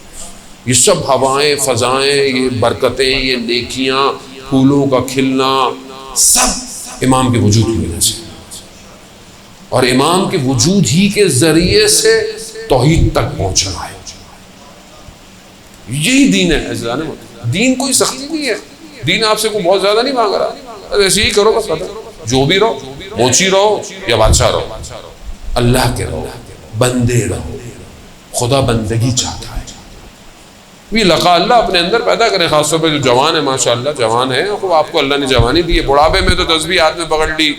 Speaker 2: یہ سب ہوائیں، فضائیں، یہ برکتیں، یہ نیکیاں، پھولوں کا کھلنا، سب امام کے وجود کی وجہ سے. اور امام کے وجود ہی کے ذریعے سے توحید تک پہنچنا ہے. یہی دین ہے. دین کوئی سختی نہیں ہے. دین آپ سے کوئی بہت زیادہ نہیں مانگ رہا. ایسے ہی کرو بس ختم. جو بھی رہو, موچی رہو یا بادشاہ رہو, اللہ کے رہو, بندے رہو. خدا بندگی چاہتا ہے. بھی لقا اللہ اپنے اندر پیدا کریں, خاص طور پہ جو جوان ہے, ماشاء اللہ جوان ہے, آپ کو اللہ نے جوانی دی ہے. بڑھاپے میں تو تسبیح ہاتھ میں پکڑ لی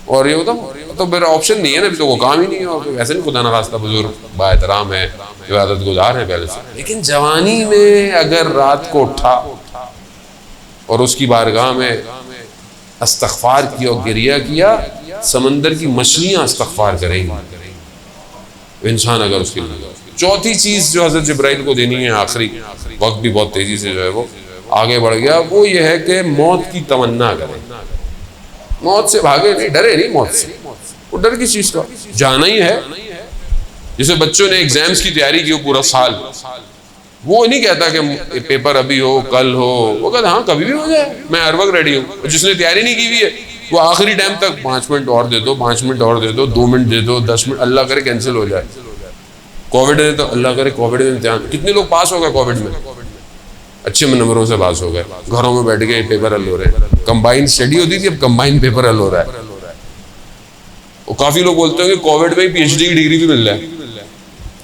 Speaker 2: اور یہ ہوتا تو میرا آپشن نہیں ہے نا, ابھی تو وہ کام ہی نہیں ہے. اور ویسے نہیں, خدا نخواستہ بزرگ با احترام ہے, عبادت گزار ہیں پہلے سے, لیکن جوانی میں اگر رات کو اٹھا اور اس کی بارگاہ میں استغفار کیا اور گریہ کیا, سمندر کی مچھلیاں استغفار کریں گی انسان اگر اس کے لیے. چوتھی چیز جو حضرت جبرائیل کو دینی ہے, آخری, وقت بھی بہت تیزی سے جو ہے وہ آگے بڑھ گیا, وہ یہ ہے کہ موت کی تمنا کریں. موت سے بھاگے نہیں, ڈرے نہیں موت سے. وہ ڈر کس چیز کا, جانا ہی ہے. جیسے بچوں نے ایگزامز کی تیاری کی پورا سال, وہ نہیں کہتا کہ پیپر ابھی ہو کل ہو, وہ کہتا ہاں کبھی بھی ہو جائے, میں ہر وقت ریڈی ہوں. جس نے تیاری نہیں کی ہوئی ہے وہ آخری ٹائم تک 5 منٹ اور دے دو, 5 منٹ اور دے دو, 2 منٹ دے دو, 10 منٹ, اللہ کرے کینسل ہو جائے. کووڈ ہے تو اللہ کرے کووڈ میں امتحان, کتنے لوگ پاس ہو گئے کووڈ میں, اچھے نمبروں سے پاس ہو گئے, گھروں میں بیٹھ کے پیپر حل ہو رہے ہیں. کمبائن اسٹڈی ہوتی تھی, اب کمبائن پیپر حل ہو رہا ہے. اور کافی لوگ بولتے ہیں کہ کووڈ میں پی ایچ ڈی کی ڈگری بھی مل رہا ہے,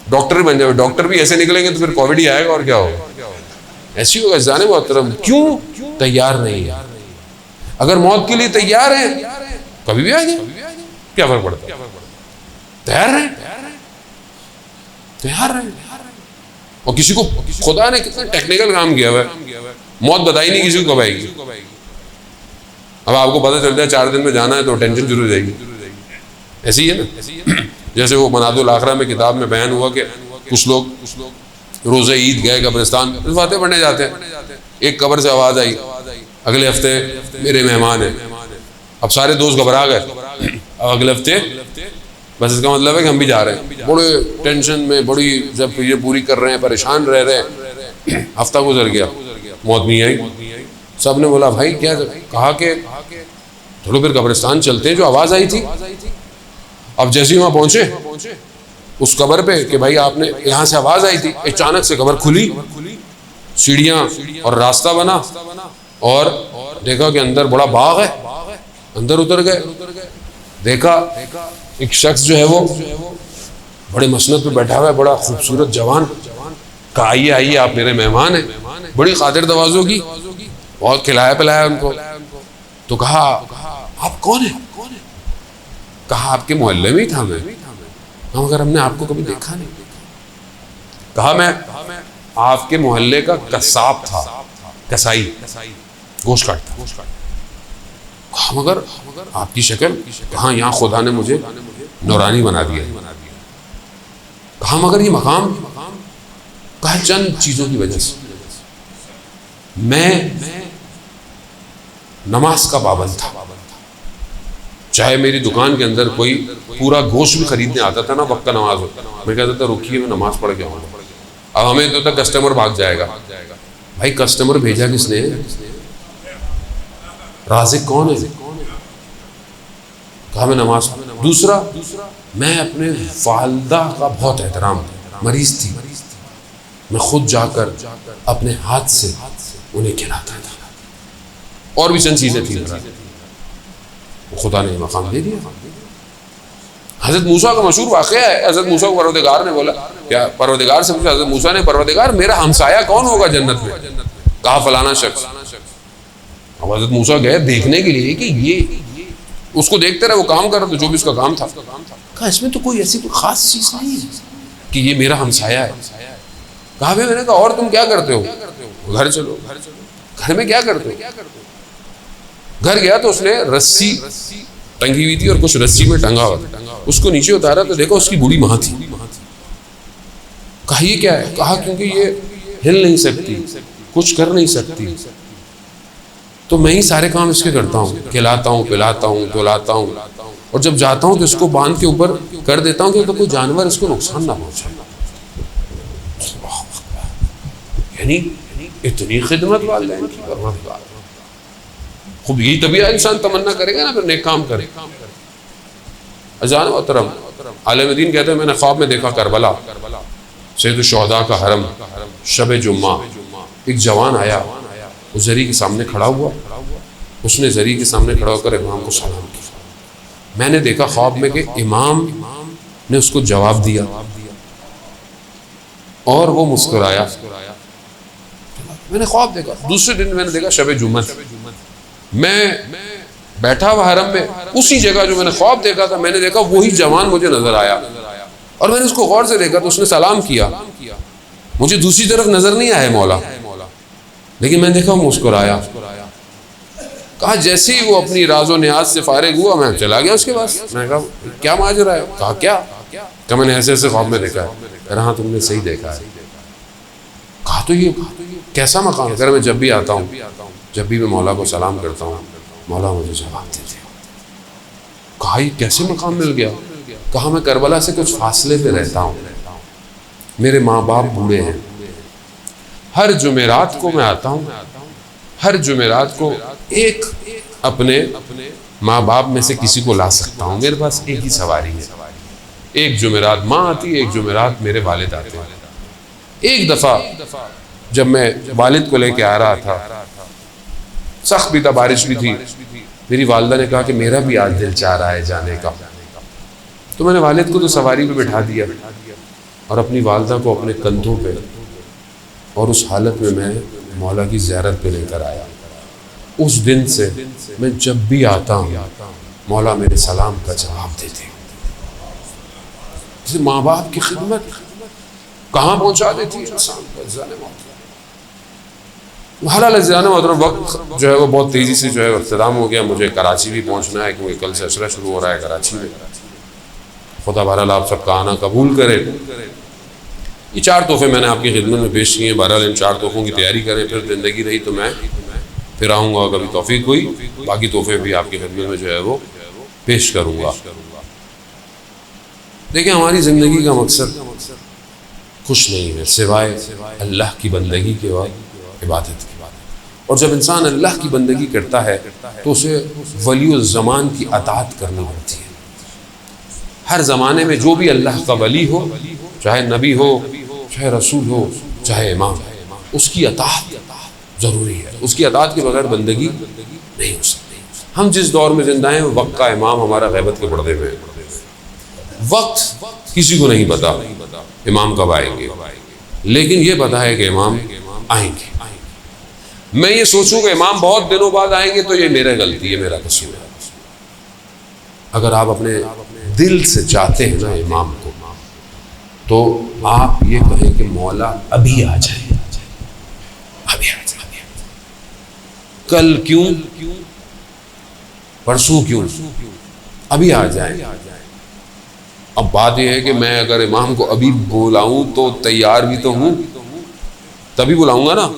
Speaker 2: ڈاکٹر بھی بن جائے. ڈاکٹر بھی ایسے نکلیں گے تو پھر کووڈ ہی آئے گا اور کیا ہوگا. ایسی ہوگا جانے محترم, کیوں تیار نہیں ہے. اگر موت کے لیے تیار ہیں کبھی بھی آ جائے, کیا فرق پڑتا ہے. تیار رہیں, تیار رہیں. اور کسی کو خدا نے کتنا ٹیکنیکل کام کیا ہوا ہے, موت بتائی نہیں کسی کو کب آئے گی. اب آپ کو پتہ چل جائے 4 دن میں جانا ہے تو ٹینشن شروع ہو جائے گی. ایسی ہے نا, جیسے وہ مناد الاخرہ میں کتاب میں بیان ہوا کہ کچھ لوگ روزہ عید گئے قبرستان, فاتحہ پڑھنے جاتے ہیں, ایک قبر سے آواز آئی اگلے ہفتے میرے مہمان ہیں. اب سارے دوست گھبرا گئے, اب اگلے ہفتے, بس اس کا مطلب ہے کہ ہم بھی جا رہے ہیں. بڑے ٹینشن میں, بڑی جب یہ پوری کر رہے ہیں, پریشان رہ رہے ہیں. ہفتہ گزر گیا, موت نہیں آئی. سب نے بولا بھائی کیا, کہا کہ چلو پھر قبرستان چلتے ہیں جو آواز آئی تھی. اب جیسے ہی وہاں پہنچے اس قبر پہ کہ بھائی آپ نے یہاں سے آواز آئی تھی, اچانک سے قبر کھلی, سیڑھیاں اور راستہ بنا, اور دیکھا کہ اندر بڑا باغ ہے. اندر اتر گئے, دیکھا ایک شخص جو ہے وہ بڑے مسند پہ بیٹھا ہوا ہے, بڑا خوبصورت جوان. کہا آئیے آئیے آپ میرے مہمان ہیں. بڑی خاطر تواضع کی, بہت کھلایا پلایا ان کو. تو کہا آپ کون ہیں؟ کہا آپ کے محلے میں ہی تھا میں, مگر ہم نے آپ کو کبھی دیکھا نہیں. کہا میں آپ کے محلے کا قصاب تھا, کسائی, گوشت کاٹتا. کہا مگر آپ کی شکل, کہاں یہاں خدا نے مجھے نورانی بنا دیا. کہا مگر یہ مقام, کہا چند چیزوں کی وجہ سے. میں نماز کا پابند تھا, چاہے میری دکان کے اندر کوئی پورا گوشت بھی خریدنے آتا تھا نا, وقت کا نماز ہوتا, میں کہتا تھا رکیے میں نماز پڑھ کے آؤں گا. اب ہمیں تو تک کسٹمر بھاگ جائے گا. بھائی کسٹمر بھیجا کس نے, رازق کون ہے؟ کہا میں نماز. دوسرا, میں اپنے والدہ کا بہت احترام, مریض تھی, میں خود جا کر اپنے ہاتھ سے انہیں کھلاتا تھا. اور بھی چند چیزیں تھیں, خدا نے مقام دے دیا. حضرت موسیٰ کا مشہور واقعہ ہے, حضرت موسیٰ کو پروردگار نے بولا, کیا پروردگار سے پوچھا حضرت موسیٰ نے, پروردگار میرا ہمسایہ کون ہوگا جنت میں؟ کہا فلانا شخص. اب حضرت موسیٰ گئے دیکھنے کے لیے کہ یہ اس کو دیکھتے رہے, وہ کام کر رہا تھا جو بھی اس کا کام تھا. کہا اس میں تو کوئی ایسی کوئی خاص چیز نہیں ہے کہ یہ میرا ہمسایہ ہے. کہا میں نے کہا اور تم کیا کرتے ہو؟ گھر چلو. گھر میں کیا کرتے ہو؟ گھر گیا تو اس نے رسی ٹنگی ہوئی تھی اور کچھ رسی میں ٹنگا ہوا تھا, اس کو نیچے اتارا تو دیکھا اس کی بوڑھی ماں تھی. کہا یہ کیا ہے؟ کہا کیونکہ یہ ہل نہیں سکتی, کچھ کر نہیں سکتی, تو میں ہی سارے کام اس کے کرتا ہوں, کھلاتا ہوں, پلاتا ہوں, دھلاتا ہوں, اور جب جاتا ہوں تو اس کو باندھ کے اوپر کر دیتا ہوں کہ تو کوئی جانور اس کو نقصان نہ پہنچائے. یعنی اتنی خدمت والدین کی پروردگار. خوب یہی طبیعہ انسان تمنا کرے گا نا پھر نیک کام کرے. اذان محترم, عالم دین کہتے ہیں میں نے خواب میں دیکھا کربلا, سید الشہداء کا حرم, شب جمعہ, ایک جوان آیا, اس زری کے سامنے کھڑا ہوا, اس نے زری کے سامنے کھڑا ہو کر امام کو سلام کیا. میں نے دیکھا خواب میں کہ امام نے اس کو جواب دیا اور وہ مسکرایا. میں نے خواب دیکھا. دوسرے دن میں نے دیکھا شب جمعہ، میں بیٹھا ہوا حرم میں اسی جگہ جو میں نے خواب دیکھا تھا، میں نے دیکھا وہی جوان مجھے نظر آیا اور میں نے اس کو غور سے دیکھا تو اس نے سلام کیا. مجھے دوسری طرف نظر نہیں آیا مولا، لیکن میں نے دیکھا وہ مسکرایا. کہا جیسے ہی وہ اپنی راز و نیاز سے فارغ ہوا میں چلا گیا اس کے پاس. میں نے کہا کیا ماجرا ہے؟ کہا کیا؟ کہ میں نے ایسے ایسے خواب میں دیکھا ہے. ہاں تم نے صحیح دیکھا ہے. کہا تو یہ کیسا مقام ہے؟ میں جب بھی آتا ہوں، جب بھی میں مولا کو سلام کرتا ہوں مولا مجھے جواب دیتے ہیں. کہا یہ کیسے مقام مل گیا؟ کہا میں کربلا سے کچھ فاصلے پہ رہتا ہوں، میرے ماں باپ بوڑھے ہیں، ہر جمعرات کو میں آتا ہوں، ہر جمعرات کو ایک اپنے ماں باپ میں سے کسی کو لا سکتا ہوں. میرے پاس ایک ہی سواری ہے. ایک جمعرات ماں آتی ہے، ایک جمعرات میرے والد آتے ہیں. ایک دفعہ جب میں والد کو لے کے آ رہا تھا، سخت بھی تھا، بارش بھی تھی، میری والدہ نے کہا کہ میرا بھی آج دل چاہ رہا ہے جانے کا. تو میں نے والد کو تو سواری پہ بٹھا دیا اور اپنی والدہ کو اپنے کندھوں پہ، اور اس حالت میں میں مولا کی زیارت پہ لے کر آیا. اس دن سے میں جب بھی آتا ہوں مولا میرے سلام کا جواب دیتے ہیں. ماں باپ کی خدمت کہاں پہنچا دیتی ہے انسان کو. حلال عزیزان محترم، وقت جو ہے وہ بہت تیزی سے جو ہے اختتام ہو گیا. مجھے کراچی بھی پہنچنا ہے کیونکہ کل سے عشرہ شروع ہو رہا ہے کراچی میں. خدا بہرحال آپ سب کا آنا قبول کرے. یہ 4 تحفے میں نے آپ کی خدمت میں پیش کیے ہیں. بہرحال ان 4 تحفوں کی تیاری کریں، پھر زندگی رہی تو میں پھر آؤں گا، کبھی توفیق ہوئی باقی تحفے بھی آپ کی خدمت میں جو ہے وہ پیش کروں گا. دیکھیں ہماری زندگی کا مقصد کچھ نہیں ہے سوائے اللہ کی بندگی کے اور عبادت کی. اور جب انسان اللہ کی بندگی کرتا ہے تو اسے ولی الزمان کی اطاعت کرنی پڑتی ہے. ہر زمانے میں جو بھی اللہ کا ولی ہو، چاہے نبی ہو، چاہے رسول ہو، چاہے امام، اس کی اطاعت ضروری ہے. اس کی اطاعت کے بغیر بندگی نہیں ہو سکتی. ہم جس دور میں زندہ ہیں وقت کا امام ہمارا غیبت کے پردے میں ہے. وقت کسی کو نہیں پتا امام کب آئیں گے، لیکن یہ پتا ہے کہ امام آئیں گے. میں یہ سوچوں کہ امام بہت دنوں بعد آئیں گے تو یہ میرا غلطی ہے، میرا قصور ہے. اگر آپ اپنے دل سے چاہتے ہیں نا امام کو، تو آپ یہ کہیں کہ مولا ابھی آ جائے، ابھی آ جائے. کل کیوں، پرسوں کیوں، ابھی آ جائیں. اب بات یہ ہے کہ میں اگر امام کو ابھی بلاؤں تو تیار بھی تو ہوں، تبھی بلاؤں گا نا.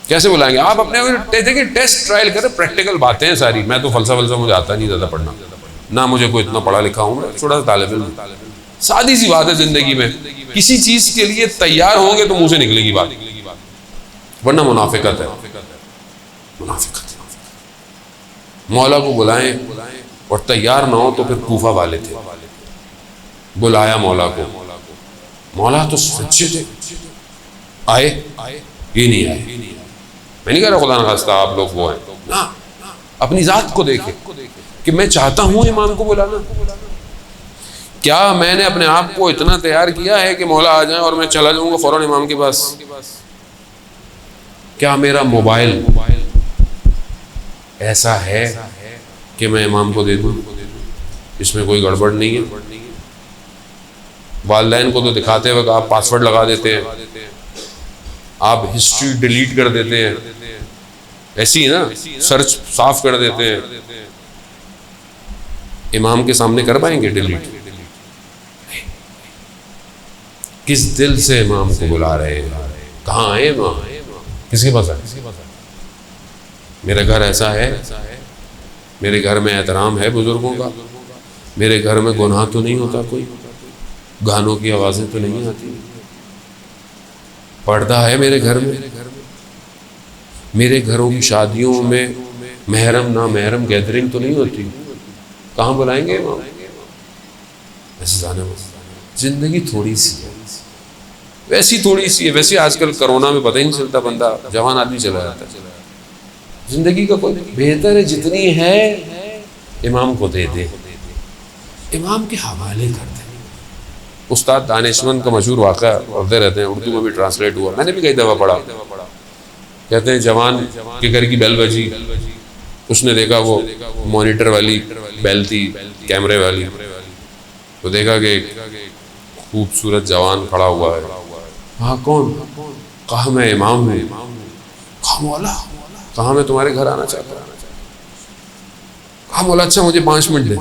Speaker 2: کیسے بلائیں گے؟ آپ اپنے دیکھیں ٹیسٹ ٹرائل کریں. پریکٹیکل باتیں ہیں ساری. میں تو فلسفہ مجھے آتا نہیں زیادہ پڑھنا، نہ مجھے کوئی اتنا پڑھا لکھا ہوں، میں چھوٹا سا طالب علم. سادی سی بات ہے زندگی میں، کسی چیز کے لیے تیار ہوں گے تو منہ سے نکلے گی بات، ورنہ منافقت ہے. منافقت. مولا کو بلائیں اور تیار نہ ہو تو پھر کوفہ والے تھے، بلایا مولا کو، مولا تو سچے تھے، آئے، یہ نہیں آئے. میں نہیں کہہ رہا خدا نخواستہ آپ لوگ وہ ہیں، نا اپنی ذات کو دیکھیں کہ میں چاہتا ہوں امام کو بلانا. کیا میں نے اپنے آپ کو اتنا تیار کیا ہے کہ مولا آ جائیں اور میں چلا جاؤں گا فوراً امام کے پاس؟ کیا میرا موبائل ایسا ہے کہ میں امام کو دے دوں؟ اس میں کوئی گڑبڑ نہیں ہے. والدین کو تو دکھاتے وقت آپ پاسورڈ لگا دیتے ہیں، آپ ہسٹری ڈیلیٹ کر دیتے ہیں، ایسی نا سرچ صاف کر دیتے ہیں. امام کے سامنے کر پائیں گے ڈیلیٹ؟ کس دل سے امام کو بلا رہے ہیں؟ کہاں آئے امام؟ کس کے پاس آئے؟ میرا گھر ایسا ہے، میرے گھر میں احترام ہے بزرگوں کا، میرے گھر میں گناہ تو نہیں ہوتا، کوئی گانوں کی آوازیں تو نہیں آتی، پردہ ہے میرے گھر میں، میرے گھروں کی شادیوں میں محرم نا محرم گیدرنگ تو نہیں ہوتی. کہاں بلائیں گے امام؟ ایسے جانے میں زندگی تھوڑی سی ہے، ویسی تھوڑی سی ہے. ویسے آج کل کرونا میں پتہ ہی نہیں چلتا، بندہ جوان آدمی چلا جاتا ہے. زندگی کا کوئی بہتر ہے جتنی ہے امام کو دے دے، امام کے حوالے کر دے۔ استاد دانشمند کا مشہور واقعہ پڑھتے رہتے ہیں، اردو میں بھی ٹرانسلیٹ ہوا، میں نے بھی کئی دفعہ پڑھا۔ کہتے ہیں جوان کے گھر کی بیل بجی، اس نے دیکھا وہ مانیٹر والی بیل تھی، کیمرے والی، تو دیکھا کہ ایک خوبصورت جوان کھڑا ہوا ہے۔ کہا کون؟ کہا میں امام ہوں۔ کہا مولا، کہا میں تمہارے گھر آنا چاہتا ہوں۔ کہا مولا اچھا مجھے 5 منٹ دے۔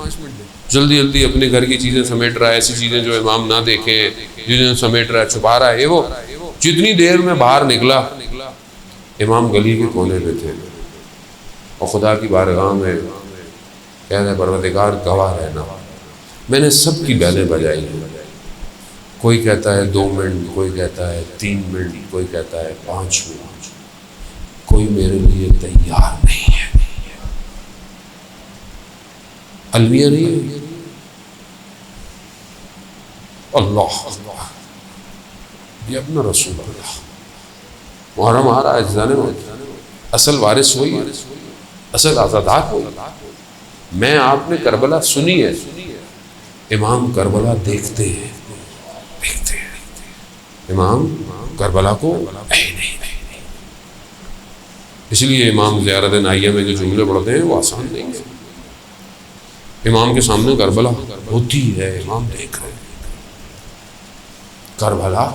Speaker 2: جلدی جلدی اپنے گھر کی چیزیں سمیٹ رہا ہے، ایسی چیزیں جو امام نہ دیکھیں، چیزیں سمیٹ رہا ہے، چھپا رہا ہے۔ وہ جتنی دیر میں باہر نکلا، امام گلی کے کونے پہ تھے اور خدا کی بارگاہ میں کہہ رہے پروردگار گواہ رہنا، میں نے سب کی بیلیں بجائی ہیں۔ کوئی کہتا ہے 2 منٹ، کوئی کہتا ہے 3 منٹ، کوئی کہتا ہے 5 منٹ، کوئی میرے لیے تیار نہیں ہے۔ المیہ نہیں ہے۔ اللہ اللہ، یہ اپنا رسول اللہ محرم آ رہا ہے، اجزانے میں اصل وارث وہی ہے، اصل آزادار وہی۔ میں آپ نے کربلا سنی ہے، امام کربلا دیکھتے ہیں، دیکھتے ہیں، امام کربلا کو نہیں۔ اس لیے امام زیارت نائیہ میں جو جملے پڑھتے ہیں وہ آسان نہیں ہے۔ امام کے سامنے کربلا ہوتی ہے، امام دیکھ رہے ہیں کربلا